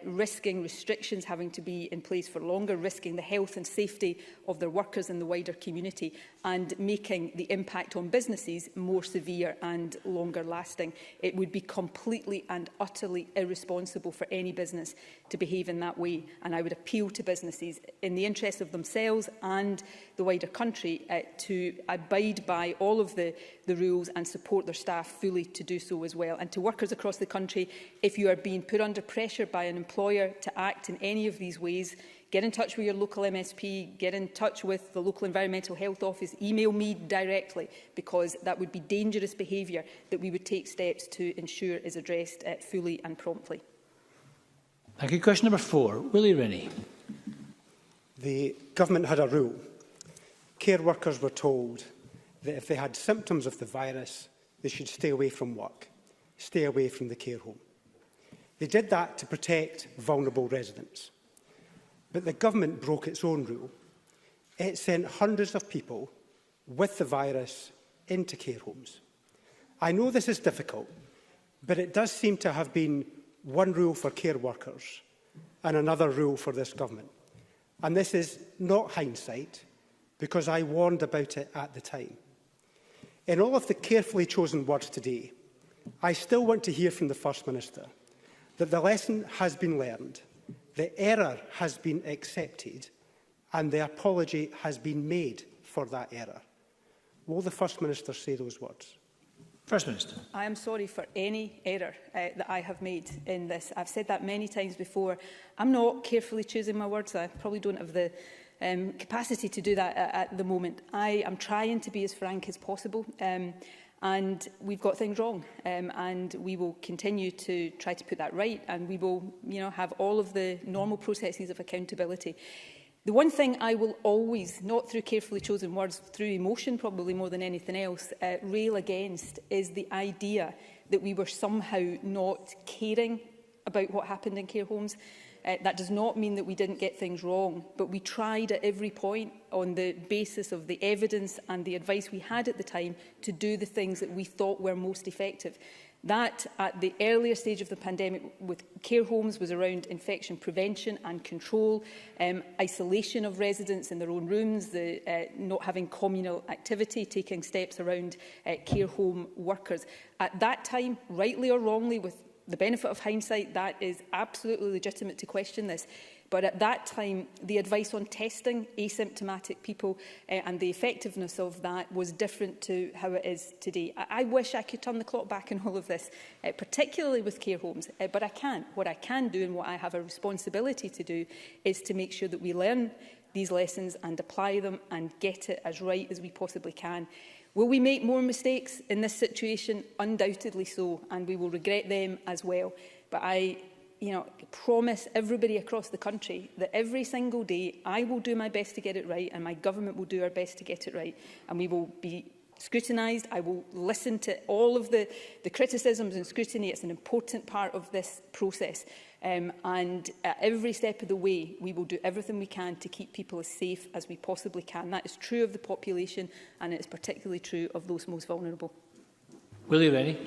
risking restrictions having to be in place for longer, risking the health and safety of their workers and the wider community, and making the impact on businesses more severe and longer lasting. It would be completely and utterly irresponsible for any business to behave in that way, and I would appeal to businesses in the interest of themselves and the wider country to abide by all of the rules and support their staff fully to do so as well. And to workers across the country, if you are being put under pressure by an employer to act in any of these ways, get in touch with your local MSP, get in touch with the local Environmental Health Office, email me directly, because that would be dangerous behaviour that we would take steps to ensure is addressed fully and promptly. Thank you. Question number 4, Willie Rennie. The government had a rule. Care workers were told that if they had symptoms of the virus, they should stay away from work, stay away from the care home. They did that to protect vulnerable residents. But the government broke its own rule. It sent hundreds of people with the virus into care homes. I know this is difficult, but it does seem to have been one rule for care workers and another rule for this government. And this is not hindsight, because I warned about it at the time. In all of the carefully chosen words today, I still want to hear from the First Minister that the lesson has been learned, the error has been accepted, and the apology has been made for that error. Will the First Minister say those words? First Minister. I am sorry for any error that I have made in this. I've said that many times before. I'm not carefully choosing my words. I probably don't have the capacity to do that at the moment. I am trying to be as frank as possible, and we've got things wrong, and we will continue to try to put that right, and we will, have all of the normal processes of accountability. The one thing I will always, not through carefully chosen words, through emotion probably more than anything else, rail against is the idea that we were somehow not caring about what happened in care homes. That does not mean that we didn't get things wrong, but we tried at every point on the basis of the evidence and the advice we had at the time to do the things that we thought were most effective. That, at the earlier stage of the pandemic with care homes, was around infection prevention and control, isolation of residents in their own rooms, the not having communal activity, taking steps around care home workers. At that time, rightly or wrongly, with the benefit of hindsight, that is absolutely legitimate to question this. But at that time, the advice on testing asymptomatic people and the effectiveness of that was different to how it is today. I wish I could turn the clock back in all of this, particularly with care homes, but I can't. What I can do and what I have a responsibility to do is to make sure that we learn these lessons and apply them and get it as right as we possibly can. Will we make more mistakes in this situation? Undoubtedly so, and we will regret them as well. But I promise everybody across the country that every single day I will do my best to get it right, and my government will do our best to get it right, and we will be scrutinised. I will listen to all of the criticisms and scrutiny. It's an important part of this process, and at every step of the way we will do everything we can to keep people as safe as we possibly can. That is true of the population, and it is particularly true of those most vulnerable. Willie Rennie.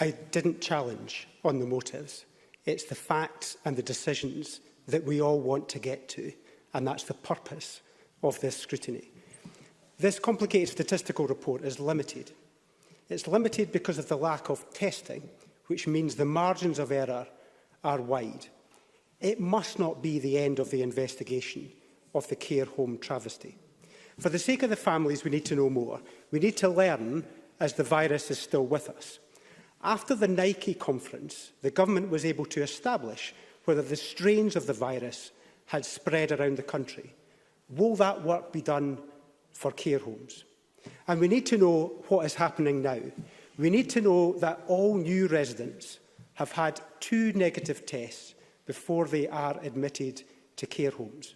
I didn't challenge on the motives. It's the facts and the decisions that we all want to get to, and that's the purpose of this scrutiny. This complicated statistical report is limited. It's limited because of the lack of testing, which means the margins of error are wide. It must not be the end of the investigation of the care home travesty. For the sake of the families, we need to know more. We need to learn as the virus is still with us. After the Nike conference, the government was able to establish whether the strains of the virus had spread around the country. Will that work be done for care homes? And we need to know what is happening now. We need to know that all new residents have had 2 negative tests before they are admitted to care homes.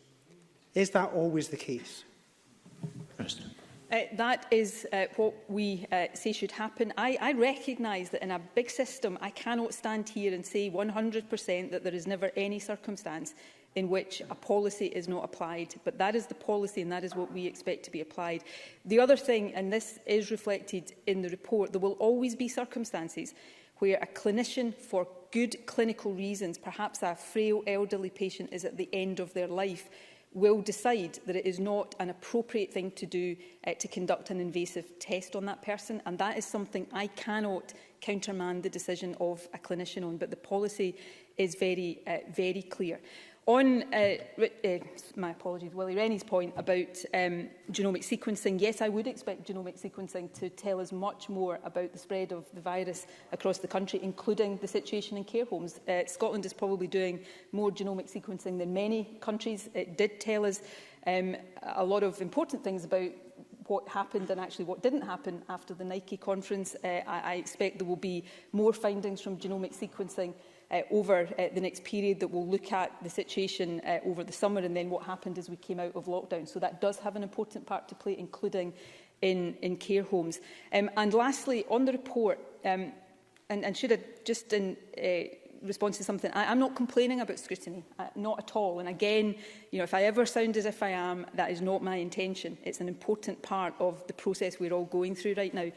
Is that always the case? That is what we say should happen. I recognise that in a big system, I cannot stand here and say 100% that there is never any circumstance in which a policy is not applied. But that is the policy and that is what we expect to be applied. The other thing, and this is reflected in the report, there will always be circumstances where a clinician, for good clinical reasons, perhaps a frail elderly patient is at the end of their life, will decide that it is not an appropriate thing to do to conduct an invasive test on that person. And that is something I cannot countermand the decision of a clinician on. But the policy is very clear. On my apologies, Willie Rennie's point about genomic sequencing, yes, I would expect genomic sequencing to tell us much more about the spread of the virus across the country, including the situation in care homes. Scotland is probably doing more genomic sequencing than many countries. It did tell us a lot of important things about what happened and actually what didn't happen after the Nike conference. I expect there will be more findings from genomic sequencing over the next period that will look at the situation over the summer and then what happened as we came out of lockdown. So that does have an important part to play, including in care homes. And lastly, on the report, and should I just in response to something, I'm not complaining about scrutiny, not at all. And again, if I ever sound as if I am, that is not my intention. It's an important part of the process we're all going through right now.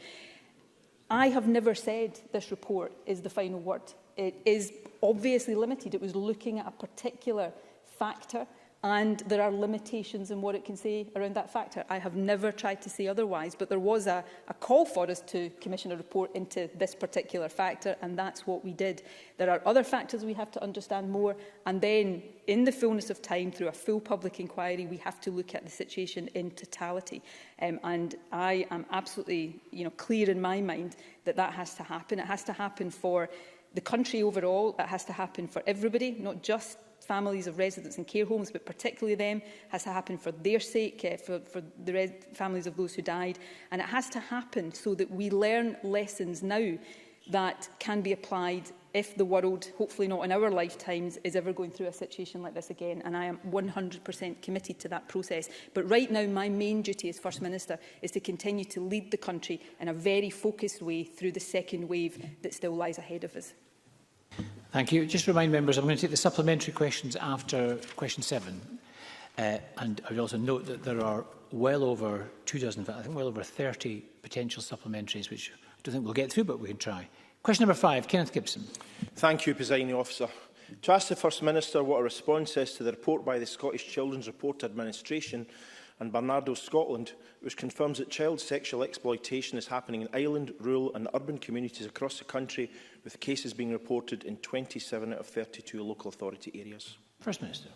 I have never said this report is the final word. It is obviously limited. It was looking at a particular factor, and there are limitations in what it can say around that factor. I have never tried to say otherwise, but there was a call for us to commission a report into this particular factor, and that's what we did. There are other factors we have to understand more, and then, in the fullness of time, through a full public inquiry, we have to look at the situation in totality. And I am absolutely clear in my mind that that has to happen. It has to happen for the country overall. It has to happen for everybody, not just families of residents in care homes, but particularly them. It has to happen for their sake, for the families of those who died. And it has to happen so that we learn lessons now that can be applied if the world, hopefully not in our lifetimes, is ever going through a situation like this again. And I am 100% committed to that process. But right now, my main duty as First Minister is to continue to lead the country in a very focused way through the second wave that still lies ahead of us. Thank you. Just remind members, I'm going to take the supplementary questions after question 7. And I would also note that there are well over 24, I think well over 30 potential supplementaries, which I don't think we'll get through, but we can try. Question number 5, Kenneth Gibson. Thank you, Presiding Officer. To ask the First Minister what a response is to the report by the Scottish Children's Report Administration and Barnardo Scotland, which confirms that child sexual exploitation is happening in island, rural and urban communities across the country, with cases being reported in 27 out of 32 local authority areas. First Minister.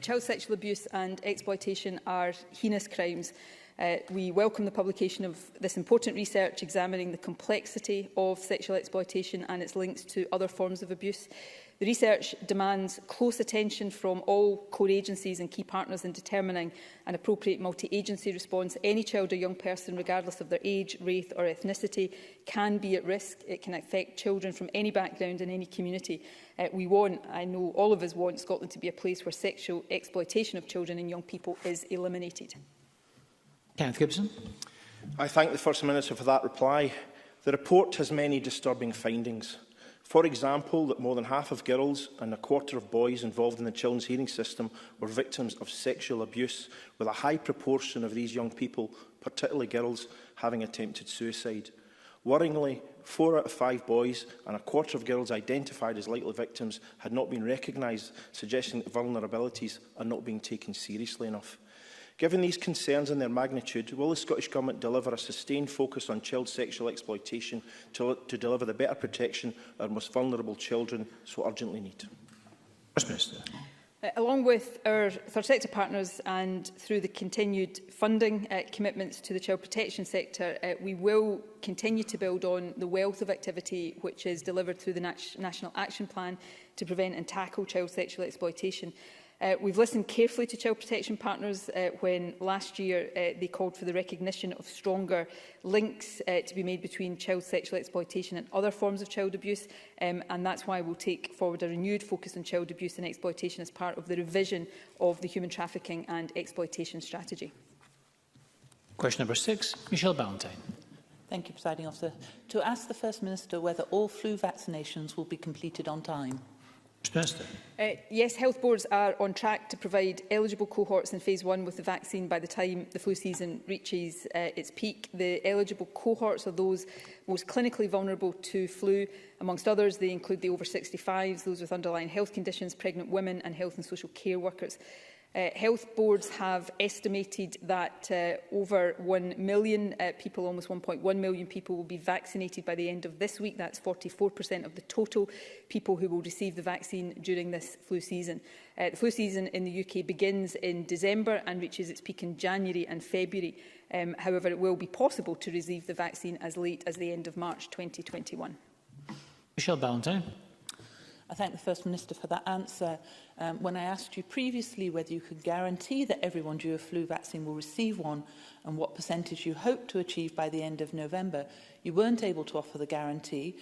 Child sexual abuse and exploitation are heinous crimes. We welcome the publication of this important research examining the complexity of sexual exploitation and its links to other forms of abuse. The research demands close attention from all core agencies and key partners in determining an appropriate multi-agency response. Any child or young person, regardless of their age, race or ethnicity, can be at risk. It can affect children from any background in any community. We want, I know all of us want, Scotland to be a place where sexual exploitation of children and young people is eliminated. Kenneth Gibson. I thank the First Minister for that reply. The report has many disturbing findings. For example, that more than half of girls and a quarter of boys involved in the children's hearing system were victims of sexual abuse, with a high proportion of these young people, particularly girls, having attempted suicide. Worryingly, 4 out of 5 boys and a quarter of girls identified as likely victims had not been recognised, suggesting that vulnerabilities are not being taken seriously enough. Given these concerns and their magnitude, will the Scottish Government deliver a sustained focus on child sexual exploitation to deliver the better protection our most vulnerable children so urgently need? First Minister. Along with our third sector partners and through the continued funding commitments to the child protection sector, we will continue to build on the wealth of activity which is delivered through the National Action Plan to prevent and tackle child sexual exploitation. We've listened carefully to child protection partners when last year they called for the recognition of stronger links to be made between child sexual exploitation and other forms of child abuse, and that's why we'll take forward a renewed focus on child abuse and exploitation as part of the revision of the human trafficking and exploitation strategy. Question number 6, Michelle Ballantyne. Thank you, Presiding Officer. To ask the First Minister whether all flu vaccinations will be completed on time. Minister. Yes, health boards are on track to provide eligible cohorts in phase 1 with the vaccine by the time the flu season reaches its peak. The eligible cohorts are those most clinically vulnerable to flu. Amongst others, they include the over 65s, those with underlying health conditions, pregnant women and health and social care workers. Health boards have estimated that over 1 million people, almost 1.1 million people, will be vaccinated by the end of this week. That's 44% of the total people who will receive the vaccine during this flu season. The flu season in the UK begins in December and reaches its peak in January and February. However, it will be possible to receive the vaccine as late as the end of March 2021. Michelle Ballantyne. I thank the First Minister for that answer. When I asked you previously whether you could guarantee that everyone due a flu vaccine will receive one and what percentage you hope to achieve by the end of November, you weren't able to offer the guarantee,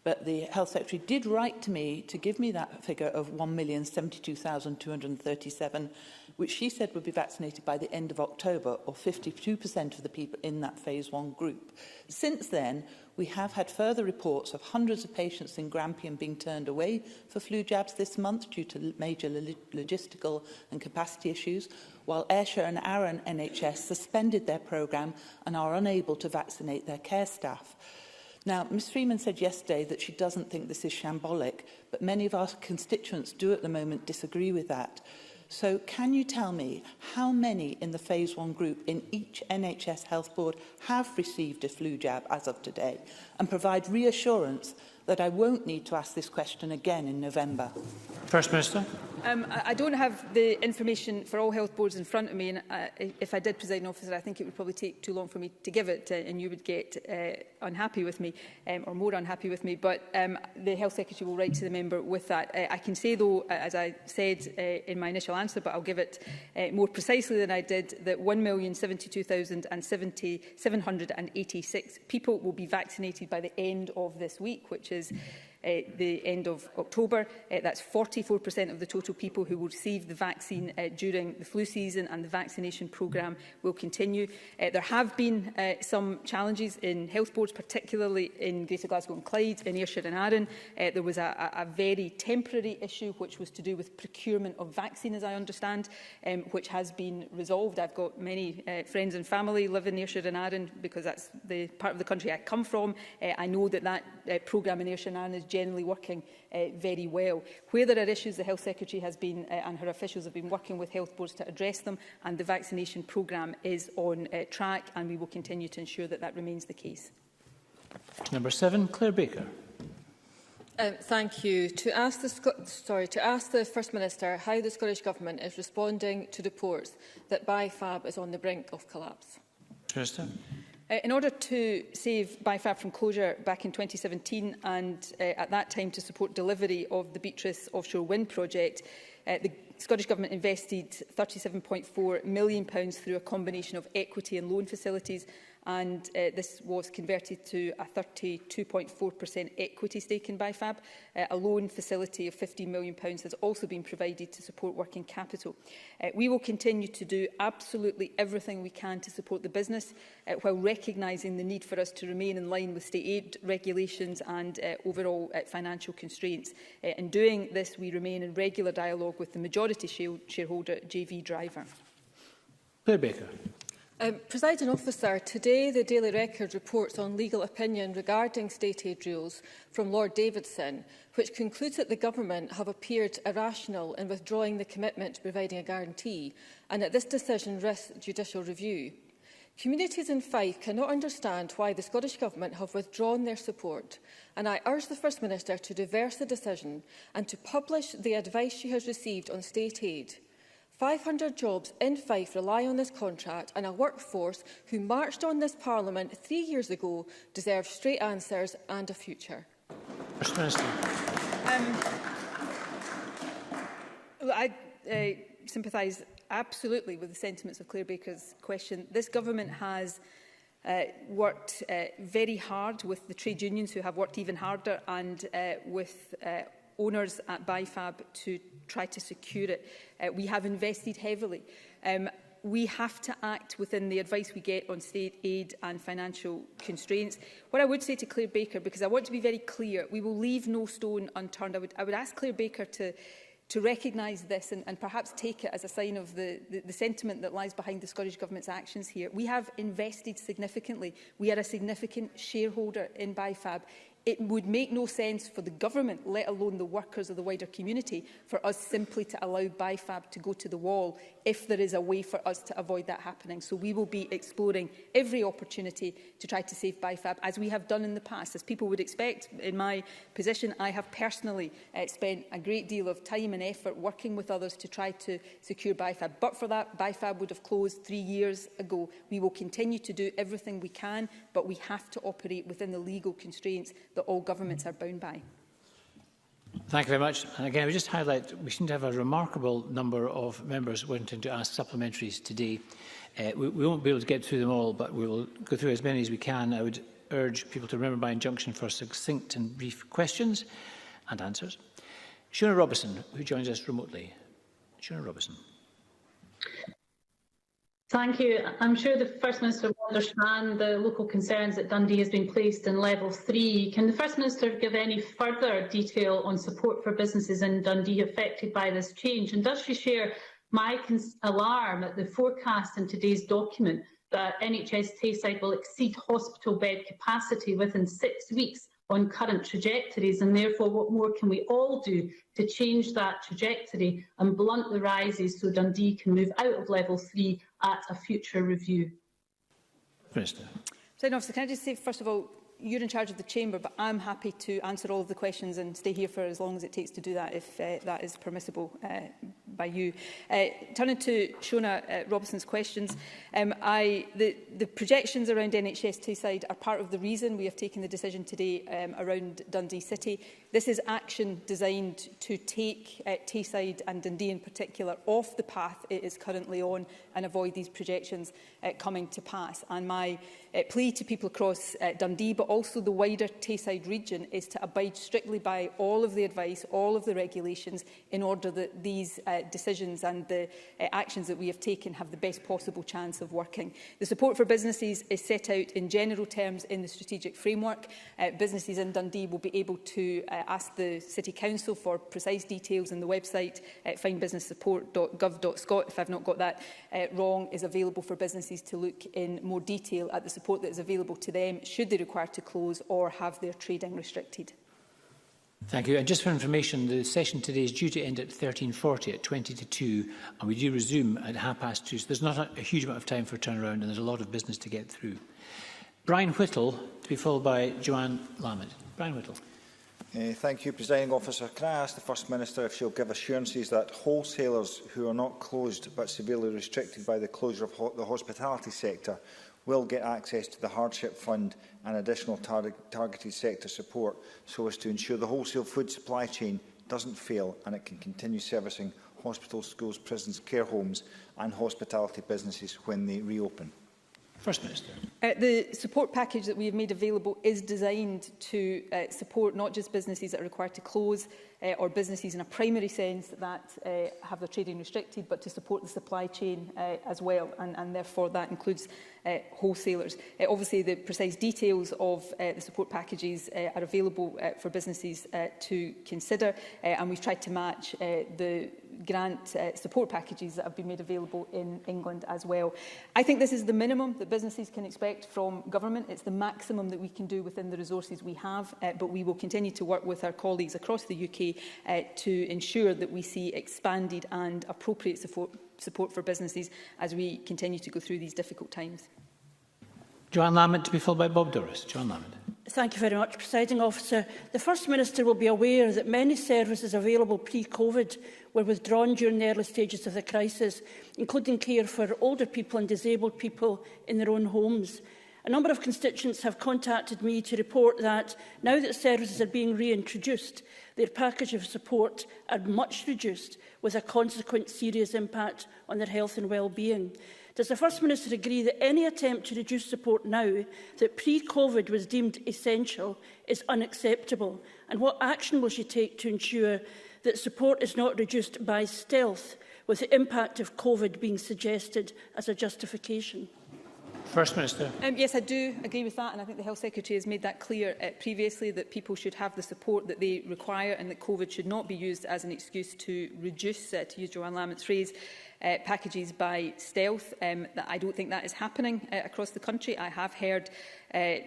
but the Health Secretary did write to me to give me that figure of 1,072,237, which she said would be vaccinated by the end of October, or 52% of the people in that phase 1 group. Since then, we have had further reports of hundreds of patients in Grampian being turned away for flu jabs this month due to major logistical and capacity issues, while Ayrshire and Arran NHS suspended their programme and are unable to vaccinate their care staff. Now, Ms Freeman said yesterday that she doesn't think this is shambolic, but many of our constituents do at the moment disagree with that. So can you tell me how many in the phase 1 group in each NHS health board have received a flu jab as of today, and provide reassurance that I won't need to ask this question again in November? First Minister. I don't have the information for all health boards in front of me, and if I did, Presiding Officer, I think it would probably take too long for me to give it, and you would get unhappy with me, or more unhappy with me. But the Health Secretary will write to the member with that. I can say, though, as I said in my initial answer, but I'll give it more precisely than I did, that 1,072,786 people will be vaccinated by the end of this week, which is the end of October. That's 44% of the total people who will receive the vaccine during the flu season, and the vaccination programme will continue. There have been some challenges in health boards, particularly in Greater Glasgow and Clyde, in Ayrshire and Arran. There was a very temporary issue which was to do with procurement of vaccine, as I understand, which has been resolved. I've got many friends and family live in Ayrshire and Arran because that's the part of the country I come from. I know that programme in Ayrshire and Arran is generally working very well. Where there are issues, the Health Secretary has been and her officials have been working with health boards to address them, and the vaccination programme is on track, and we will continue to ensure that that remains the case. Number 7, Claire Baker. Thank you. To ask the First Minister how the Scottish Government is responding to reports that BIFAB is on the brink of collapse. Minister. In order to save BIFAB from closure back in 2017, and at that time to support delivery of the Beatrice offshore wind project, the Scottish Government invested £37.4 million through a combination of equity and loan facilities, and this was converted to a 32.4% equity stake in BIFAB. A loan facility of £15 million has also been provided to support working capital. We will continue to do absolutely everything we can to support the business, while recognising the need for us to remain in line with state aid regulations and overall financial constraints. In doing this, we remain in regular dialogue with the majority shareholder, JV Driver. Claire Baker. Presiding Officer, today the Daily Record reports on legal opinion regarding state aid rules from Lord Davidson, which concludes that the Government have appeared irrational in withdrawing the commitment to providing a guarantee, and that this decision risks judicial review. Communities in Fife cannot understand why the Scottish Government have withdrawn their support, and I urge the First Minister to reverse the decision and to publish the advice she has received on state aid. 500 jobs in Fife rely on this contract, and a workforce who marched on this Parliament 3 years ago deserve straight answers and a future. First Minister. I sympathise absolutely with the sentiments of Claire Baker's question. This government has worked very hard with the trade unions, who have worked even harder, and with owners at BIFAB to try to secure it. We have invested heavily. We have to act within the advice we get on state aid and financial constraints. What I would say to Claire Baker, because I want to be very clear, we will leave no stone unturned. I would ask Claire Baker to recognise this and perhaps take it as a sign of the sentiment that lies behind the Scottish Government's actions here. We have invested significantly. We are a significant shareholder in BIFAB. It would make no sense for the government, let alone the workers or the wider community, for us simply to allow BIFAB to go to the wall if there is a way for us to avoid that happening. So we will be exploring every opportunity to try to save BIFAB, as we have done in the past. As people would expect, in my position, I have personally spent a great deal of time and effort working with others to try to secure BIFAB. But for that, BIFAB would have closed 3 years ago. We will continue to do everything we can, but we have to operate within the legal constraints that all governments are bound by. Thank you very much. And again, we just highlight we seem to have a remarkable number of members wanting to ask supplementaries today. We won't be able to get through them all, but we will go through as many as we can. I would urge people to remember my injunction for succinct and brief questions and answers. Shona Robertson, who joins us remotely. Shona Robertson. Thank you. I'm sure the First Minister will understand the local concerns that Dundee has been placed in level 3. Can the First Minister give any further detail on support for businesses in Dundee affected by this change? And does she share my alarm at the forecast in today's document that NHS Tayside will exceed hospital bed capacity within 6 weeks on current trajectories, and therefore what more can we all do to change that trajectory and blunt the rises so Dundee can move out of level 3 at a future review? Minister. Can I just say, first of all, you're in charge of the Chamber, but I'm happy to answer all of the questions and stay here for as long as it takes to do that, if that is permissible by you. Turning to Shona Robertson's questions, the projections around NHS Tayside are part of the reason we have taken the decision today around Dundee City. This is action designed to take Tayside and Dundee in particular off the path it is currently on and avoid these projections coming to pass. And my plea to people across Dundee, but also the wider Tayside region, is to abide strictly by all of the advice, all of the regulations, in order that these decisions and the actions that we have taken have the best possible chance of working. The support for businesses is set out in general terms in the strategic framework. Businesses in Dundee will be able to ask the City Council for precise details, and the website findbusinesssupport.gov.scot, if I've not got that wrong, is available for businesses to look in more detail at the support that is available to them should they require to close or have their trading restricted. Thank you. And just for information, the session today is due to end at 13:40 at 20 to 2, and we do resume at 2:30. So there's not a huge amount of time for turnaround, and there's a lot of business to get through. Brian Whittle, to be followed by Joanne Lamont. Brian Whittle. Thank you, Presiding Officer. Can I ask the First Minister if she'll give assurances that wholesalers who are not closed but severely restricted by the closure of the hospitality sector will get access to the Hardship Fund and additional targeted sector support so as to ensure the wholesale food supply chain doesn't fail and it can continue servicing hospitals, schools, prisons, care homes and hospitality businesses when they reopen? First Minister. The support package that we have made available is designed to support not just businesses that are required to close or businesses in a primary sense that have their trading restricted, but to support the supply chain as well, and therefore that includes wholesalers. Obviously, the precise details of the support packages are available for businesses to consider, and we've tried to match the grant support packages that have been made available in England as well. I think this is the minimum that businesses can expect from government. It's the maximum that we can do within the resources we have, but we will continue to work with our colleagues across the UK to ensure that we see expanded and appropriate support for businesses as we continue to go through these difficult times. Joanne Lamont to be followed by Bob Doris. Joanne Lamont. Thank you very much, Presiding Officer. The First Minister will be aware that many services available pre-COVID were withdrawn during the early stages of the crisis, including care for older people and disabled people in their own homes. A number of constituents have contacted me to report that, now that services are being reintroduced, their package of support are much reduced, with a consequent serious impact on their health and well-being. Does the First Minister agree that any attempt to reduce support now that pre-COVID was deemed essential is unacceptable? And what action will she take to ensure that support is not reduced by stealth, with the impact of COVID being suggested as a justification? First Minister. Yes, I do agree with that, and I think the Health Secretary has made that clear previously, that people should have the support that they require and that COVID should not be used as an excuse to reduce, to use Joanne Lamont's phrase, packages by stealth. That I don't think that is happening across the country. I have heard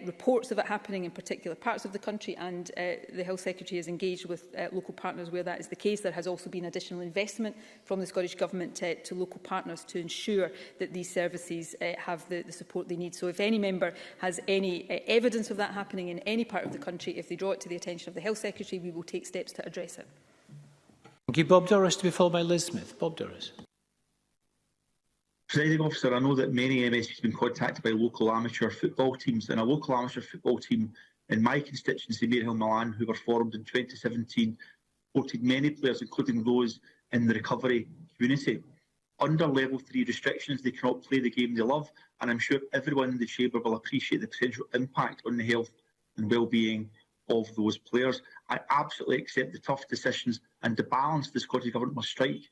reports of it happening in particular parts of the country, and the Health Secretary is engaged with local partners where that is the case. There has also been additional investment from the Scottish Government to local partners to ensure that these services have the support they need. So if any member has any evidence of that happening in any part of the country, if they draw it to the attention of the Health Secretary, we will take steps to address it. Thank you. Bob Doris to be followed by Liz Smith. Bob Doris. Presiding Officer, I know that many MSPs have been contacted by local amateur football teams, and a local amateur football team in my constituency, Marehill Milan, who were formed in 2017, supported many players, including those in the recovery community. Under Level 3 restrictions, they cannot play the game they love, and I'm sure everyone in the Chamber will appreciate the potential impact on the health and well-being of those players. I absolutely accept the tough decisions and the balance the Scottish Government must strike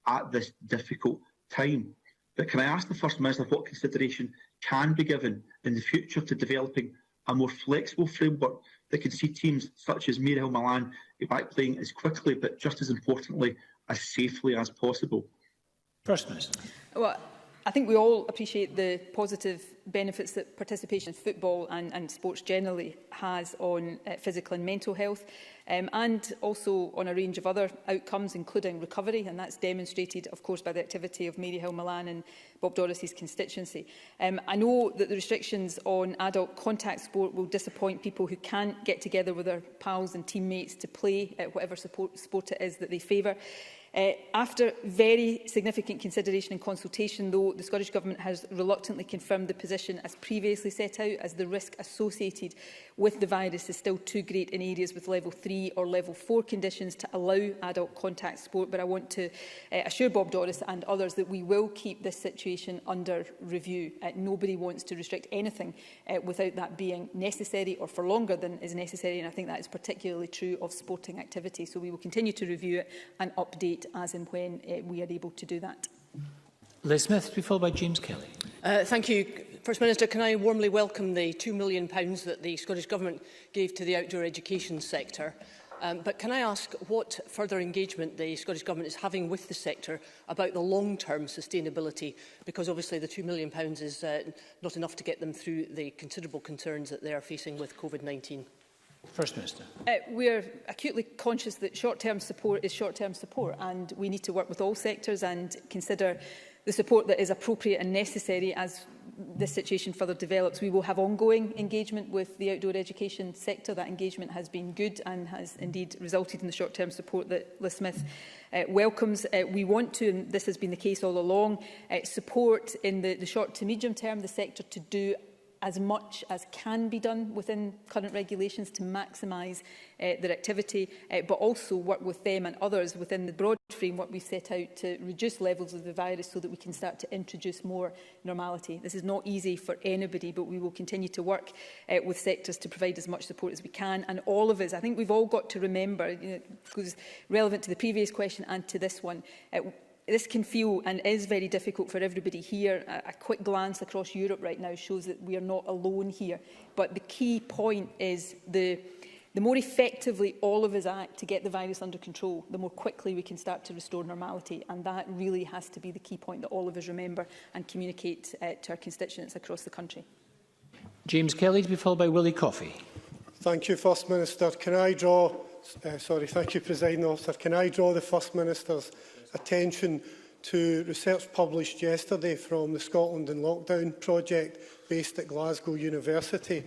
at this difficult time. But can I ask the First Minister what consideration can be given in the future to developing a more flexible framework that can see teams such as Marehill Milan get back playing as quickly, but just as importantly, as safely as possible? First Minister. Well, I think we all appreciate the positive benefits that participation in football and sports generally has on physical and mental health, and also on a range of other outcomes, including recovery, and that's demonstrated, of course, by the activity of Marehill Milan and Bob Doris's constituency. I know that the restrictions on adult contact sport will disappoint people who can't get together with their pals and teammates to play at whatever sport it is that they favour. After very significant consideration and consultation, though, the Scottish Government has reluctantly confirmed the position as previously set out, as the risk associated with the virus is still too great in areas with Level 3 or Level 4 conditions to allow adult contact sport. But I want to assure Bob Doris and others that we will keep this situation under review. Nobody wants to restrict anything without that being necessary or for longer than is necessary, and I think that is particularly true of sporting activity. So we will continue to review it and update as and when we are able to do that. Liz Smith to be followed by James Kelly. Thank you. First Minister, can I warmly welcome the £2 million that the Scottish Government gave to the outdoor education sector. But can I ask what further engagement the Scottish Government is having with the sector about the long-term sustainability? Because obviously the £2 million is not enough to get them through the considerable concerns that they are facing with COVID-19. First Minister. We are acutely conscious that short-term support is short-term support, and we need to work with all sectors and consider the support that is appropriate and necessary as this situation further develops. We will have ongoing engagement with the outdoor education sector. That engagement has been good and has indeed resulted in the short-term support that Liz Smith welcomes. We want to, and this has been the case all along, support in the short to medium term the sector to do as much as can be done within current regulations to maximise their activity, but also work with them and others within the broad framework we've set out to reduce levels of the virus so that we can start to introduce more normality. This is not easy for anybody, but we will continue to work with sectors to provide as much support as we can. And all of us, I think we've all got to remember, because relevant to the previous question and to this one, this can feel and is very difficult for everybody here. A quick glance across Europe right now shows that we are not alone here. But the key point is the more effectively all of us act to get the virus under control, the more quickly we can start to restore normality. And that really has to be the key point that all of us remember and communicate to our constituents across the country. James Kelly to be followed by Willie Coffey. Thank you, First Minister. Can I draw, thank you, Presiding Officer. Can I draw the First Minister's attention to research published yesterday from the Scotland in Lockdown project based at Glasgow University.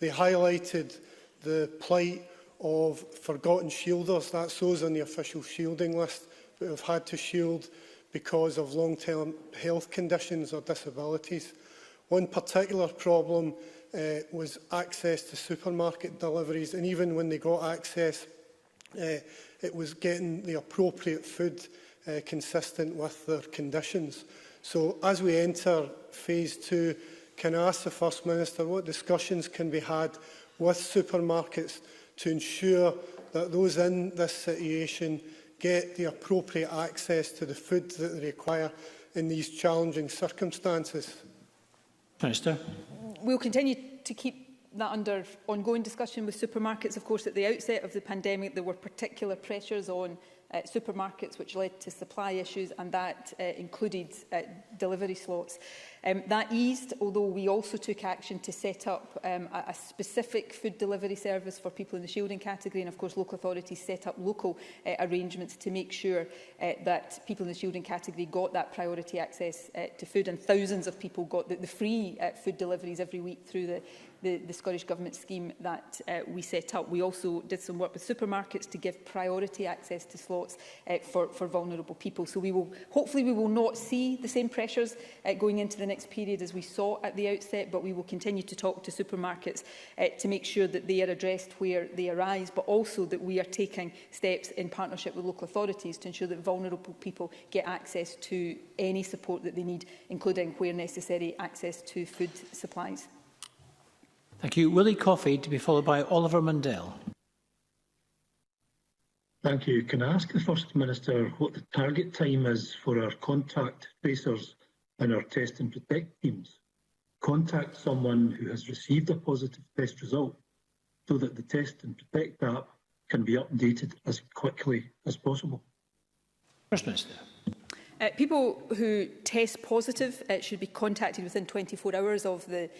They highlighted the plight of forgotten shielders. That's those on the official shielding list but have had to shield because of long-term health conditions or disabilities. One particular problem was access to supermarket deliveries, and even when they got access, it was getting the appropriate food consistent with their conditions. So as we enter phase 2, can I ask the First Minister what discussions can be had with supermarkets to ensure that those in this situation get the appropriate access to the food that they require in these challenging circumstances? Minister. We'll continue to keep that under ongoing discussion with supermarkets. Of course, at the outset of the pandemic, there were particular pressures on supermarkets which led to supply issues, and that included delivery slots. That eased, although we also took action to set up a specific food delivery service for people in the shielding category, and of course local authorities set up local arrangements to make sure that people in the shielding category got that priority access to food, and thousands of people got the free food deliveries every week through the Scottish Government scheme that we set up. We also did some work with supermarkets to give priority access to slots for vulnerable people. So hopefully we will not see the same pressures going into the next period as we saw at the outset, but we will continue to talk to supermarkets to make sure that they are addressed where they arise, but also that we are taking steps in partnership with local authorities to ensure that vulnerable people get access to any support that they need, including, where necessary, access to food supplies. Thank you. Willie Coffey, to be followed by Oliver Mundell. Thank you. Can I ask the First Minister what the target time is for our contact tracers and our test and protect teams? Contact someone who has received a positive test result so that the test and protect app can be updated as quickly as possible. First Minister. People who test positive should be contacted within 24 hours of the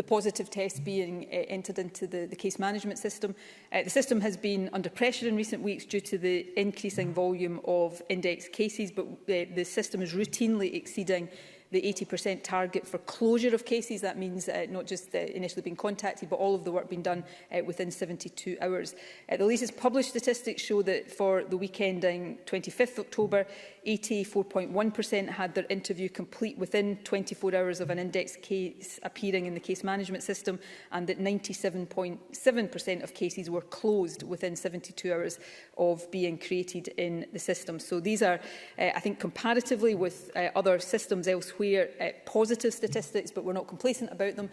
positive test being entered into the case management system. The system has been under pressure in recent weeks due to the increasing volume of index cases, but the system is routinely exceeding the 80% target for closure of cases. That means not just initially being contacted, but all of the work being done within 72 hours. The latest published statistics show that for the week ending 25th October, 84.1% had their interview complete within 24 hours of an index case appearing in the case management system, and that 97.7% of cases were closed within 72 hours of being created in the system. So these are, I think, comparatively with other systems elsewhere, positive statistics, but we're not complacent about them.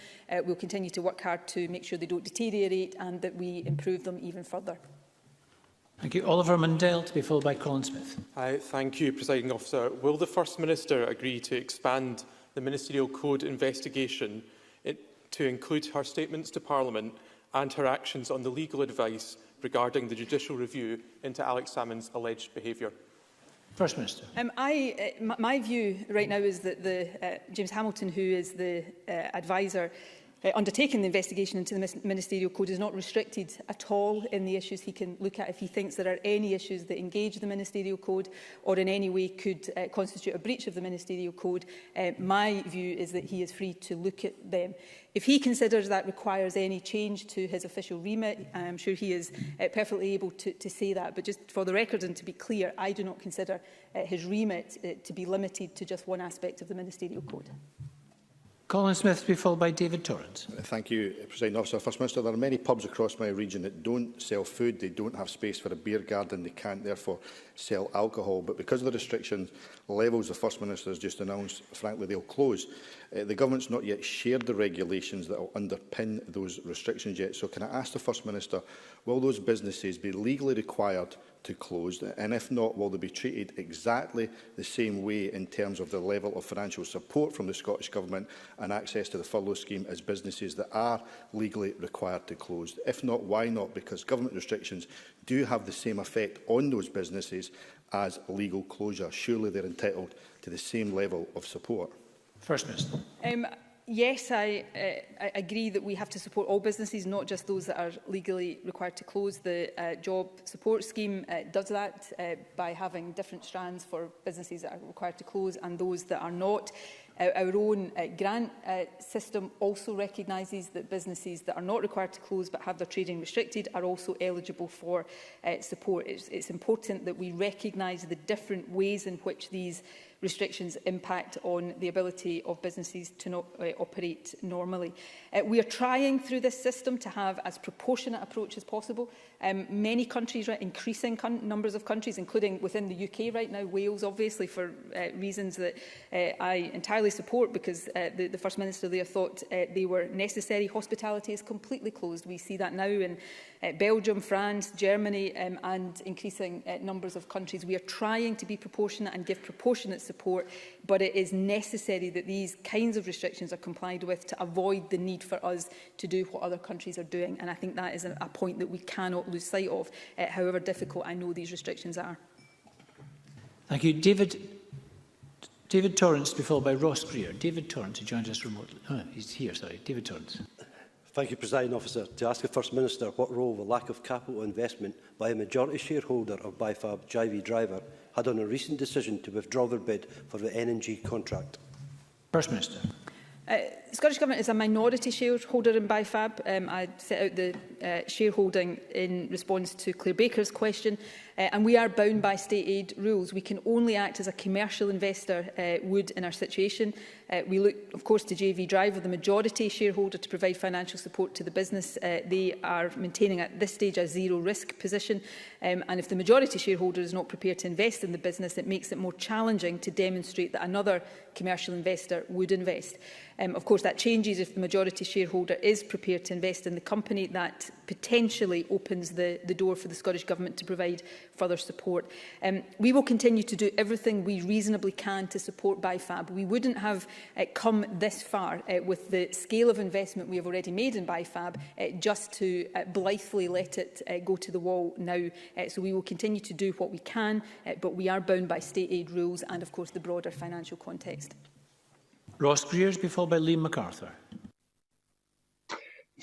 We'll continue to work hard to make sure they don't deteriorate and that we improve them even further. Thank you. Oliver Mundell, to be followed by Colin Smith. Thank you, Presiding Officer. Will the First Minister agree to expand the Ministerial Code investigation to include her statements to Parliament and her actions on the legal advice regarding the judicial review into Alex Salmond's alleged behaviour? First Minister. My view right now is that James Hamilton, who is the advisor undertaking the investigation into the Ministerial Code, is not restricted at all in the issues he can look at. If he thinks there are any issues that engage the Ministerial Code or in any way could constitute a breach of the Ministerial Code, my view is that he is free to look at them. If he considers that requires any change to his official remit, I'm sure he is perfectly able to say that. But just for the record and to be clear, I do not consider his remit to be limited to just one aspect of the Ministerial Code. Colin Smith, to be followed by David Torrance. Thank you, Presiding Officer. First Minister, there are many pubs across my region that don't sell food, they don't have space for a beer garden, they can't therefore sell alcohol. But because of the restrictions levels the First Minister has just announced, frankly, they'll close. The Government's not yet shared the regulations that will underpin those restrictions yet. So can I ask the First Minister, will those businesses be legally required to close? And if not, will they be treated exactly the same way in terms of the level of financial support from the Scottish Government and access to the furlough scheme as businesses that are legally required to close? If not, why not? Because government restrictions do have the same effect on those businesses as legal closure. Surely they're entitled to the same level of support. First Minister. Yes, I agree that we have to support all businesses, not just those that are legally required to close. The Job Support Scheme does that by having different strands for businesses that are required to close and those that are not. Our own grant system also recognises that businesses that are not required to close but have their trading restricted are also eligible for support. It's important that we recognise the different ways in which these restrictions impact on the ability of businesses to not operate normally. We are trying through this system to have as proportionate approach as possible. Many countries, increasing numbers of countries, including within the UK right now, Wales obviously for reasons that I entirely support because the First Minister there thought they were necessary. Hospitality is completely closed. We see that now in Belgium, France, Germany and increasing numbers of countries. We are trying to be proportionate and give proportionate support, but it is necessary that these kinds of restrictions are complied with to avoid the need for us to do what other countries are doing. And I think that is a point that we cannot lose sight of, however difficult I know these restrictions are. Thank you. David Torrance to be followed by Ross Greer. David Torrance, who joins us remotely. Oh, he's here, sorry. David Torrance. Thank you, Presiding Officer. To ask the First Minister what role the lack of capital investment by a majority shareholder of BIFAB, JV Driver, had on a recent decision to withdraw their bid for the NNG contract. First Minister. The Scottish Government is a minority shareholder in BIFAB. I set out the shareholding in response to Claire Baker's question, and we are bound by state aid rules. We can only act as a commercial investor would in our situation. We look, of course, to JV Driver, the majority shareholder, to provide financial support to the business. They are maintaining at this stage a zero-risk position, and if the majority shareholder is not prepared to invest in the business, it makes it more challenging to demonstrate that another commercial investor would invest. Of course, that changes if the majority shareholder is prepared to invest in the company. That potentially opens the door for the Scottish Government to provide further support. We will continue to do everything we reasonably can to support BIFAB. We wouldn't have come this far with the scale of investment we have already made in BIFAB just to blithely let it go to the wall now. So we will continue to do what we can, but we are bound by state aid rules and, of course, the broader financial context. Ross Greer, be followed by Liam MacArthur.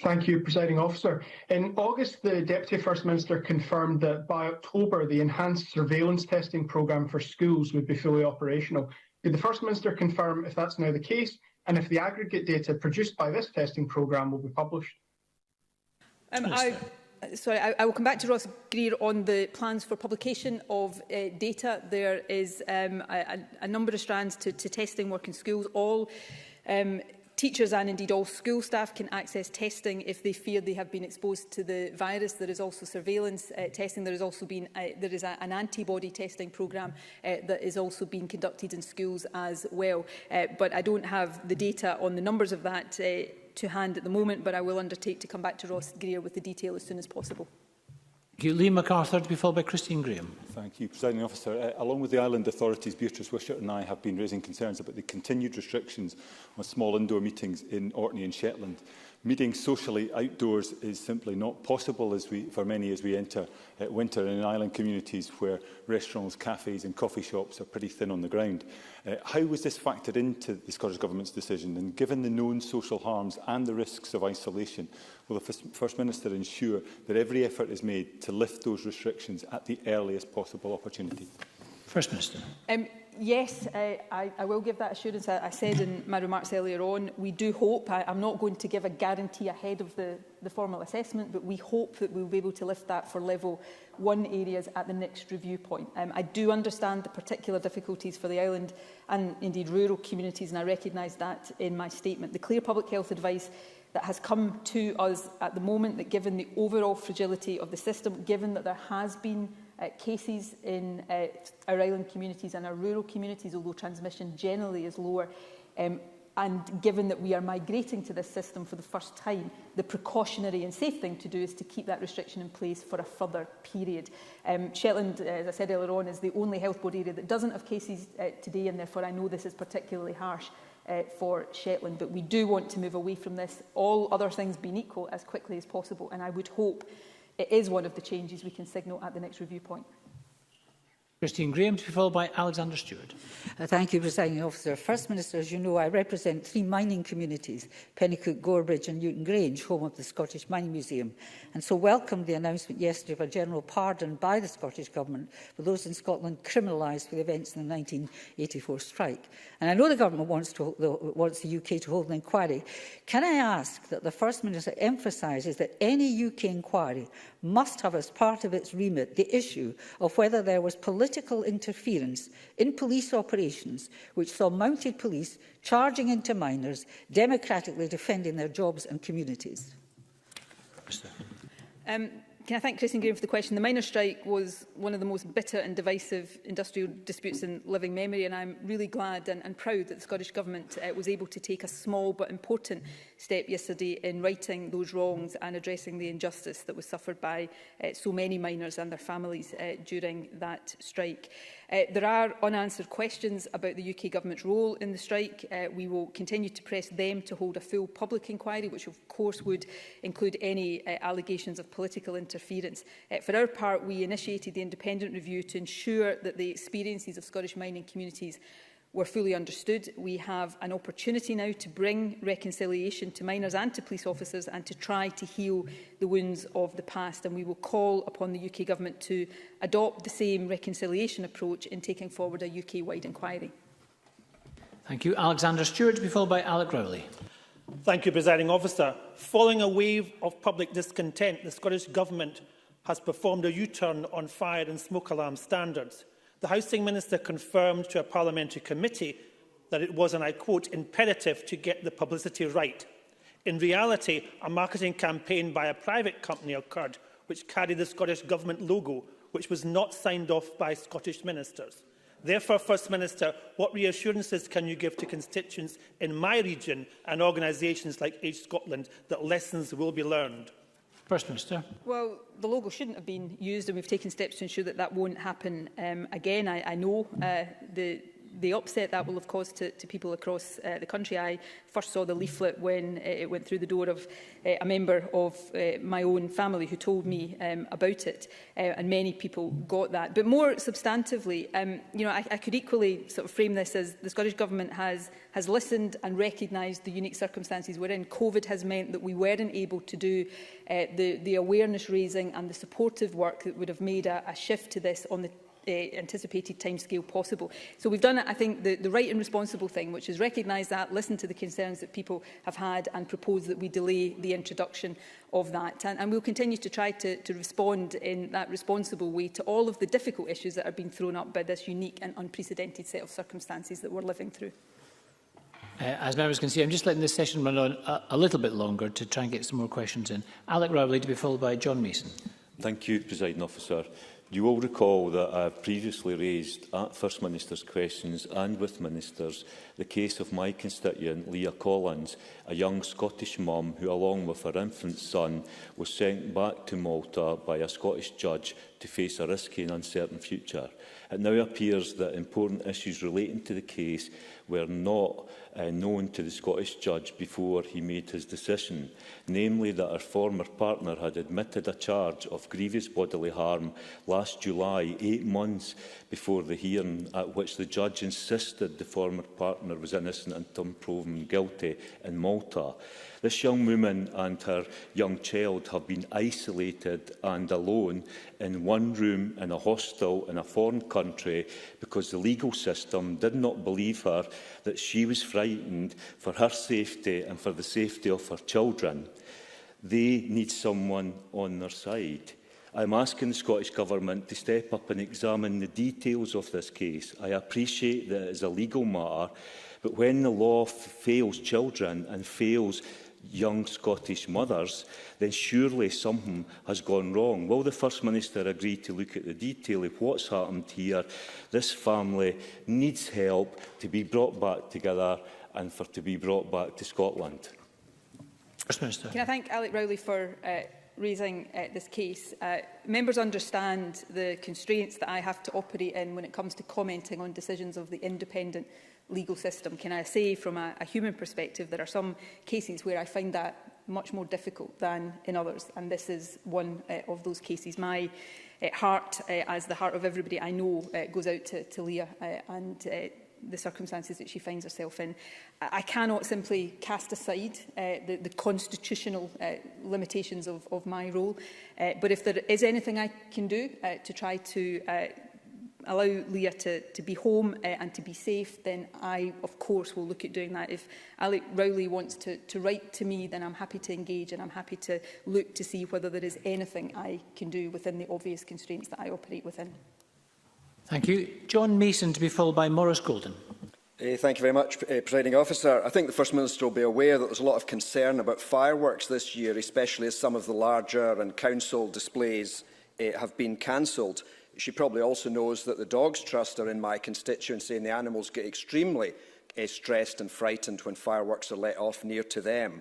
Thank you, Presiding Officer. In August, the Deputy First Minister confirmed that by October, the enhanced surveillance testing programme for schools would be fully operational. Did the First Minister confirm if that's now the case and if the aggregate data produced by this testing programme will be published? I will come back to Ross Greer on the plans for publication of data. There is a number of strands to testing work in schools. All teachers and indeed all school staff can access testing if they fear they have been exposed to the virus. There is also surveillance testing. There is an antibody testing programme that is also being conducted in schools as well. But I don't have the data on the numbers of that to hand at the moment, but I will undertake to come back to Ross Greer with the detail as soon as possible. Thank you. Liam MacArthur to be followed by Christine Graham. Thank you, Presiding Officer. Along with the island authorities, Beatrice Wishart and I have been raising concerns about the continued restrictions on small indoor meetings in Orkney and Shetland. Meeting socially outdoors is simply not possible for many as we enter winter in island communities where restaurants, cafes and coffee shops are pretty thin on the ground. How was this factored into the Scottish Government's decision? And given the known social harms and the risks of isolation, will the First Minister ensure that every effort is made to lift those restrictions at the earliest possible opportunity? First Minister. Yes, I will give that assurance. I said in my remarks earlier on, we do hope, I'm not going to give a guarantee ahead of the formal assessment, but we hope that we'll be able to lift that for level 1 areas at the next review point. I do understand the particular difficulties for the island and indeed rural communities, and I recognise that in my statement. The clear public health advice that has come to us at the moment, that given the overall fragility of the system, given that there has been cases in our island communities and our rural communities, although transmission generally is lower, and given that we are migrating to this system for the first time, the precautionary and safe thing to do is to keep that restriction in place for a further period. Shetland, as I said earlier on, is the only health board area that doesn't have cases today, and therefore I know this is particularly harsh for Shetland, but we do want to move away from this, all other things being equal, as quickly as possible, and I would hope it is one of the changes we can signal at the next review point. Christine Graham, to be followed by Alexander Stewart. Thank you, Presiding Officer. First Minister, as you know, I represent 3 mining communities, Pennycook, Gorebridge and Newton Grange, home of the Scottish Mining Museum, and so welcomed the announcement yesterday of a general pardon by the Scottish Government for those in Scotland criminalised for the events in the 1984 strike. And I know the Government wants the UK to hold an inquiry. Can I ask that the First Minister emphasises that any UK inquiry must have as part of its remit the issue of whether there was political interference in police operations which saw mounted police charging into miners, democratically defending their jobs and communities? Can I thank Christine Graham for the question? The miners' strike was one of the most bitter and divisive industrial disputes in living memory, and I'm really glad and proud that the Scottish Government was able to take a small but important step yesterday in righting those wrongs and addressing the injustice that was suffered by so many miners and their families during that strike. There are unanswered questions about the UK Government's role in the strike. We will continue to press them to hold a full public inquiry, which of course would include any allegations of political interference. For our part, we initiated the independent review to ensure that the experiences of Scottish mining communities were fully understood. We have an opportunity now to bring reconciliation to miners and to police officers and to try to heal the wounds of the past. And we will call upon the UK Government to adopt the same reconciliation approach in taking forward a UK-wide inquiry. Thank you. Alexander Stewart, to be followed by Alec Rowley. Thank you, Presiding Officer. Following a wave of public discontent, the Scottish Government has performed a U-turn on fire and smoke alarm standards. The Housing Minister confirmed to a parliamentary committee that it was, and I quote, imperative to get the publicity right. In reality, a marketing campaign by a private company occurred which carried the Scottish Government logo, which was not signed off by Scottish ministers. Therefore, First Minister, what reassurances can you give to constituents in my region and organisations like Age Scotland that lessons will be learned? First Minister. Well, the logo shouldn't have been used, and we've taken steps to ensure that that won't happen again. I know the upset that will have caused to people across the country. I first saw the leaflet when it went through the door of a member of my own family who told me about it, and many people got that. But more substantively, I could equally sort of frame this as the Scottish Government has listened and recognised the unique circumstances we're in. COVID has meant that we weren't able to do the awareness raising and the supportive work that would have made a shift to this on the anticipated timescale possible. So we've done, I think, the right and responsible thing, which is recognise that, listen to the concerns that people have had and propose that we delay the introduction of that. And we'll continue to try to respond in that responsible way to all of the difficult issues that are being thrown up by this unique and unprecedented set of circumstances that we're living through. As members can see, I'm just letting this session run on a little bit longer to try and get some more questions in. Alec Rowley, to be followed by John Mason. Thank you, Presiding Officer. You will recall that I have previously raised at First Minister's questions and with ministers the case of my constituent Leah Collins, a young Scottish mum who, along with her infant son, was sent back to Malta by a Scottish judge to face a risky and uncertain future. It now appears that important issues relating to the case were not known to the Scottish judge before he made his decision, namely that her former partner had admitted a charge of grievous bodily harm last July, 8 months before the hearing at which the judge insisted the former partner was innocent until proven guilty in Malta. This young woman and her young child have been isolated and alone in one room in a hostel in a foreign country because the legal system did not believe her that she was frightened for her safety and for the safety of her children. They need someone on their side. I am asking the Scottish Government to step up and examine the details of this case. I appreciate that it is a legal matter, but when the law fails children and fails young Scottish mothers, then surely something has gone wrong. Will the First Minister agree to look at the detail of what's happened here? This family needs help to be brought back together and to be brought back to Scotland. First Minister. Can I thank Alec Rowley for raising this case? Members understand the constraints that I have to operate in when it comes to commenting on decisions of the independent legal system. Can I say from a human perspective there are some cases where I find that much more difficult than in others, and this is one of those cases. My heart, as the heart of everybody I know goes out to Leah and the circumstances that she finds herself in. I cannot simply cast aside the constitutional limitations of my role, but if there is anything I can do to try to allow Leah to be home and to be safe, then I, of course, will look at doing that. If Alec Rowley wants to write to me, then I'm happy to engage and I'm happy to look to see whether there is anything I can do within the obvious constraints that I operate within. Thank you. John Mason, to be followed by Maurice Golden. Thank you very much, Presiding Officer. I think the First Minister will be aware that there's a lot of concern about fireworks this year, especially as some of the larger and council displays have been cancelled. She probably also knows that the Dogs Trust are in my constituency and the animals get extremely stressed and frightened when fireworks are let off near to them.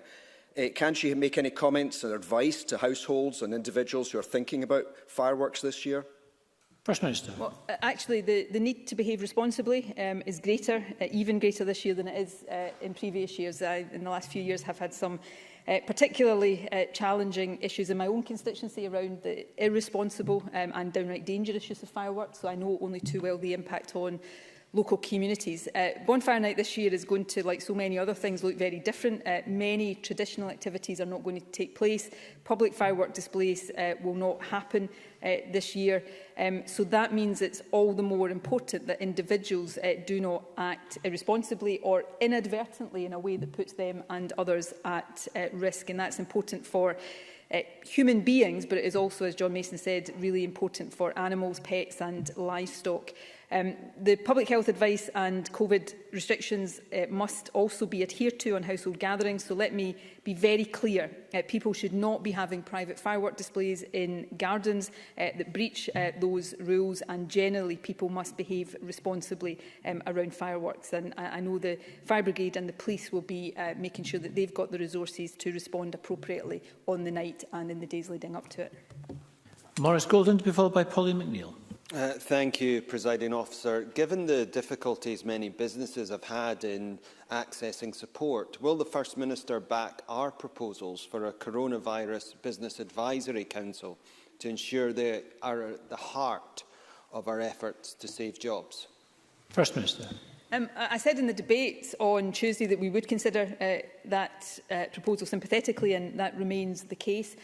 Can she make any comments or advice to households and individuals who are thinking about fireworks this year? First Minister. Well, actually, the need to behave responsibly is greater, even greater this year than it is in previous years. I, in the last few years, have had some particularly challenging issues in my own constituency around the irresponsible and downright dangerous use of fireworks, so I know only too well the impact on local communities. Bonfire Night this year is going to, like so many other things, look very different. Many traditional activities are not going to take place. Public firework displays will not happen this year. So that means it's all the more important that individuals do not act irresponsibly or inadvertently in a way that puts them and others at risk. And that's important for human beings, but it is also, as John Mason said, really important for animals, pets and livestock. The public health advice and COVID restrictions must also be adhered to on household gatherings. So let me be very clear. People should not be having private firework displays in gardens that breach those rules, and generally people must behave responsibly around fireworks. And I know the Fire Brigade and the police will be making sure that they've got the resources to respond appropriately on the night and in the days leading up to it. Maurice Golden, to be followed by Pauline McNeill. Thank you, Presiding Officer. Given the difficulties many businesses have had in accessing support, will the First Minister back our proposals for a Coronavirus Business Advisory Council to ensure they are at the heart of our efforts to save jobs? First Minister. I said in the debate on Tuesday that we would consider that proposal sympathetically, and that remains the case.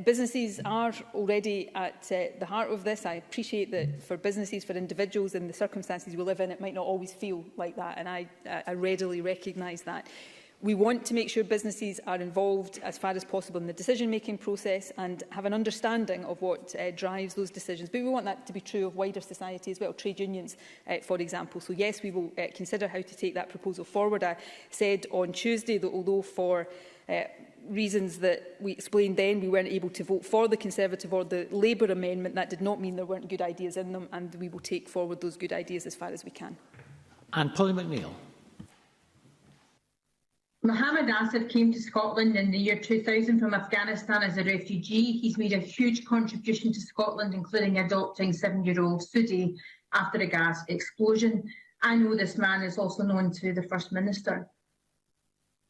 Businesses are already at the heart of this. I appreciate that for businesses, for individuals in the circumstances we live in, it might not always feel like that, and I readily recognise that. We want to make sure businesses are involved as far as possible in the decision-making process and have an understanding of what drives those decisions. But we want that to be true of wider society as well, trade unions, for example. So yes, we will consider how to take that proposal forward. I said on Tuesday that although for reasons that we explained then, we weren't able to vote for the Conservative or the Labour amendment, that did not mean there weren't good ideas in them, and we will take forward those good ideas as far as we can. And Pauline McNeill. Mohammed Asif came to Scotland in the year 2000 from Afghanistan as a refugee. He's made a huge contribution to Scotland, including adopting 7-year-old Sudi after a gas explosion. I know this man is also known to the First Minister.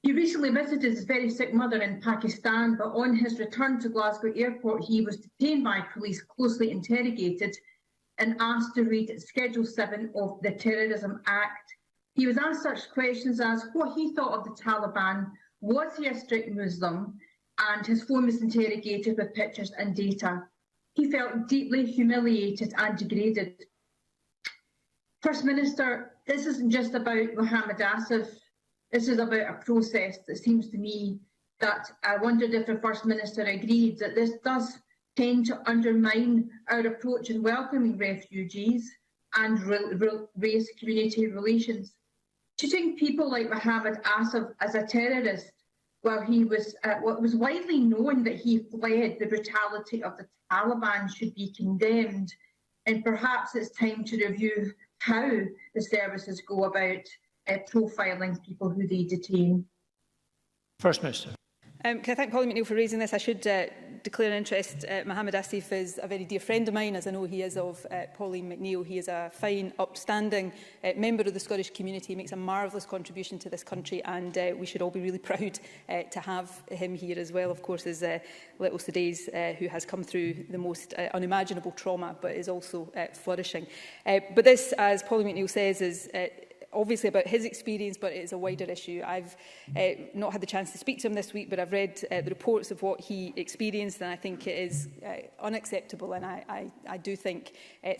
He recently visited his very sick mother in Pakistan, but on his return to Glasgow Airport, he was detained by police, closely interrogated, and asked to read Schedule 7 of the Terrorism Act. He was asked such questions as what he thought of the Taliban, was he a strict Muslim, and his phone was interrogated with pictures and data. He felt deeply humiliated and degraded. First Minister, this isn't just about Mohammed Asif. This is about a process that seems to me that I wondered if the First Minister agreed that this does tend to undermine our approach in welcoming refugees and raise community relations. Treating people like Mohammed Asif as a terrorist while he was what was widely known that he fled the brutality of the Taliban should be condemned, and perhaps it's time to review how the services go about profiling people who they detain. First Minister. Can I thank Pauline McNeill for raising this? I should declare an interest. Mohammed Asif is a very dear friend of mine, as I know he is of Pauline McNeill. He is a fine, upstanding member of the Scottish community. He makes a marvellous contribution to this country, and we should all be really proud to have him here, as well, of course, as little Sades, who has come through the most unimaginable trauma, but is also flourishing. But this, as Pauline McNeill says, is obviously about his experience, but it is a wider issue. I've not had the chance to speak to him this week, but I've read the reports of what he experienced, and I think it is unacceptable, and I do think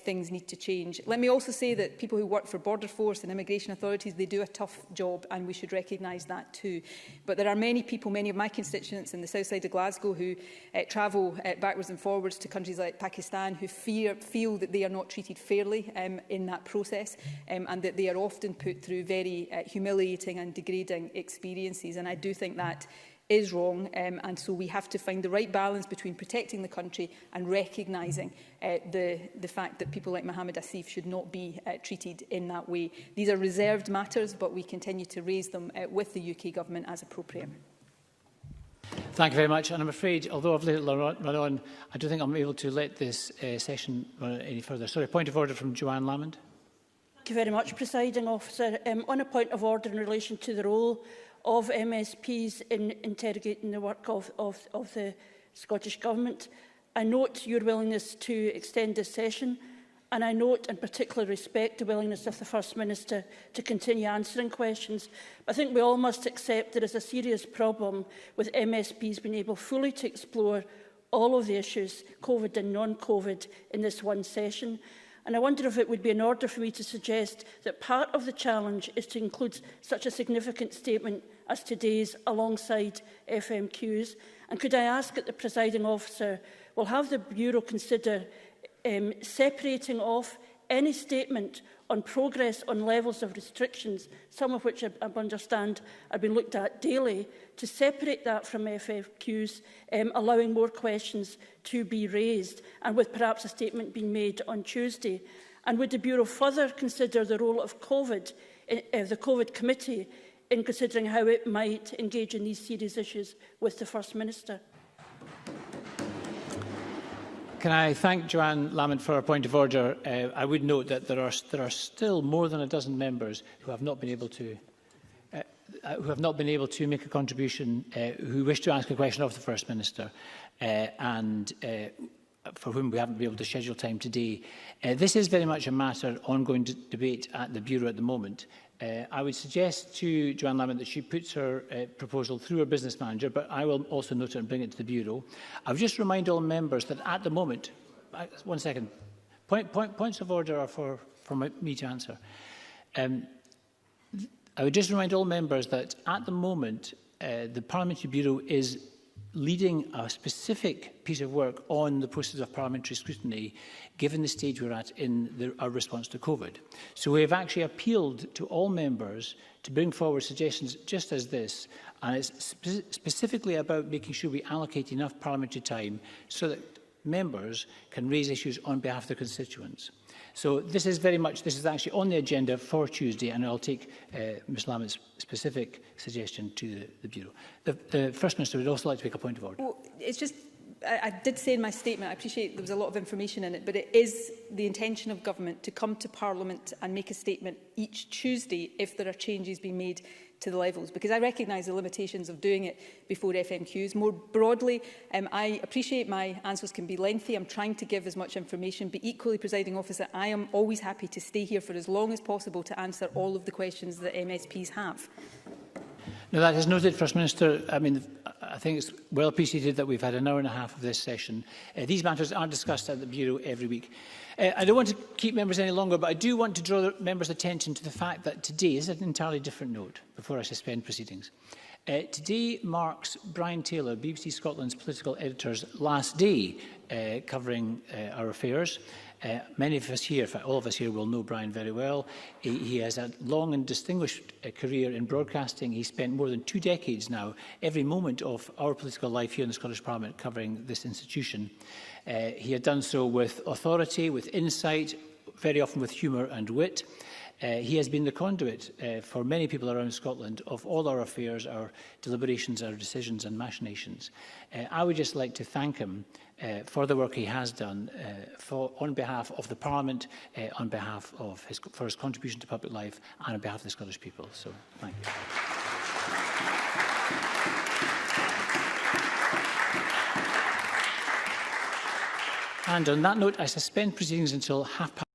things need to change. Let me also say that people who work for Border Force and immigration authorities, they do a tough job, and we should recognise that too. But there are many people, many of my constituents in the south side of Glasgow, who travel backwards and forwards to countries like Pakistan, who feel that they are not treated fairly in that process, and that they are often put through very humiliating and degrading experiences. And I do think that is wrong, and so we have to find the right balance between protecting the country and recognising the fact that people like Mohammed Asif should not be treated in that way. These are reserved matters, but we continue to raise them with the UK Government as appropriate. Thank you very much. And I'm afraid, although I've let it run on, I don't think I'm able to let this session run any further. Sorry, point of order from Joanne Lamond. Thank you very much, Presiding Officer. On a point of order in relation to the role of MSPs in interrogating the work of the Scottish Government, I note your willingness to extend this session, and I note and particularly respect the willingness of the First Minister to continue answering questions. I think we all must accept there is a serious problem with MSPs being able fully to explore all of the issues, COVID and non-COVID, in this one session. And I wonder if it would be in order for me to suggest that part of the challenge is to include such a significant statement as today's alongside FMQs. And could I ask that the presiding officer will have the Bureau consider separating off any statement on progress on levels of restrictions, some of which I understand are being looked at daily, to separate that from FAQs, allowing more questions to be raised, and with perhaps a statement being made on Tuesday. And would the Bureau further consider the role of the COVID Committee in considering how it might engage in these serious issues with the First Minister? Can I thank Joanne Lamond for a point of order? I would note that there are still more than a dozen members who have not been able to make a contribution, who wish to ask a question of the First Minister, and for whom we haven't been able to schedule time today. This is very much a matter ongoing debate at the Bureau at the moment. I would suggest to Joanne Lamond that she puts her proposal through her business manager, but I will also note it and bring it to the Bureau. I would just remind all members that at the moment, one second, points of order are for me to answer. I would just remind all members that at the moment, the Parliamentary Bureau is leading a specific piece of work on the process of parliamentary scrutiny, given the stage we're at in our response to COVID. So we have actually appealed to all members to bring forward suggestions just as this, and it's specifically about making sure we allocate enough parliamentary time so that members can raise issues on behalf of their constituents. So this is actually on the agenda for Tuesday, and I'll take Ms Lamond's specific suggestion to the Bureau. The First Minister would also like to make a point of order. Well, it's just, I did say in my statement, I appreciate there was a lot of information in it, but it is the intention of Government to come to Parliament and make a statement each Tuesday if there are changes being made to the levels, because I recognise the limitations of doing it before FMQs. More broadly, I appreciate my answers can be lengthy. I'm trying to give as much information, but equally, Presiding Officer, I am always happy to stay here for as long as possible to answer all of the questions that MSPs have. Now, that is noted, First Minister. I mean, I think it's well appreciated that we've had an hour and a half of this session. These matters are discussed at the Bureau every week. I don't want to keep members any longer, but I do want to draw the members' attention to the fact that today is an entirely different note before I suspend proceedings. Today marks Brian Taylor, BBC Scotland's political editor's last day covering our affairs. Many of us here, in fact all of us here, will know Brian very well. He has a long and distinguished career in broadcasting. He spent more than 2 decades now, every moment of our political life here in the Scottish Parliament, covering this institution. He had done so with authority, with insight, very often with humour and wit. He has been the conduit for many people around Scotland of all our affairs, our deliberations, our decisions and machinations. I would just like to thank him for the work he has done on behalf of the Parliament, on behalf of for his contribution to public life and on behalf of the Scottish people. So, thank you. And on that note, I suspend proceedings until 5:30.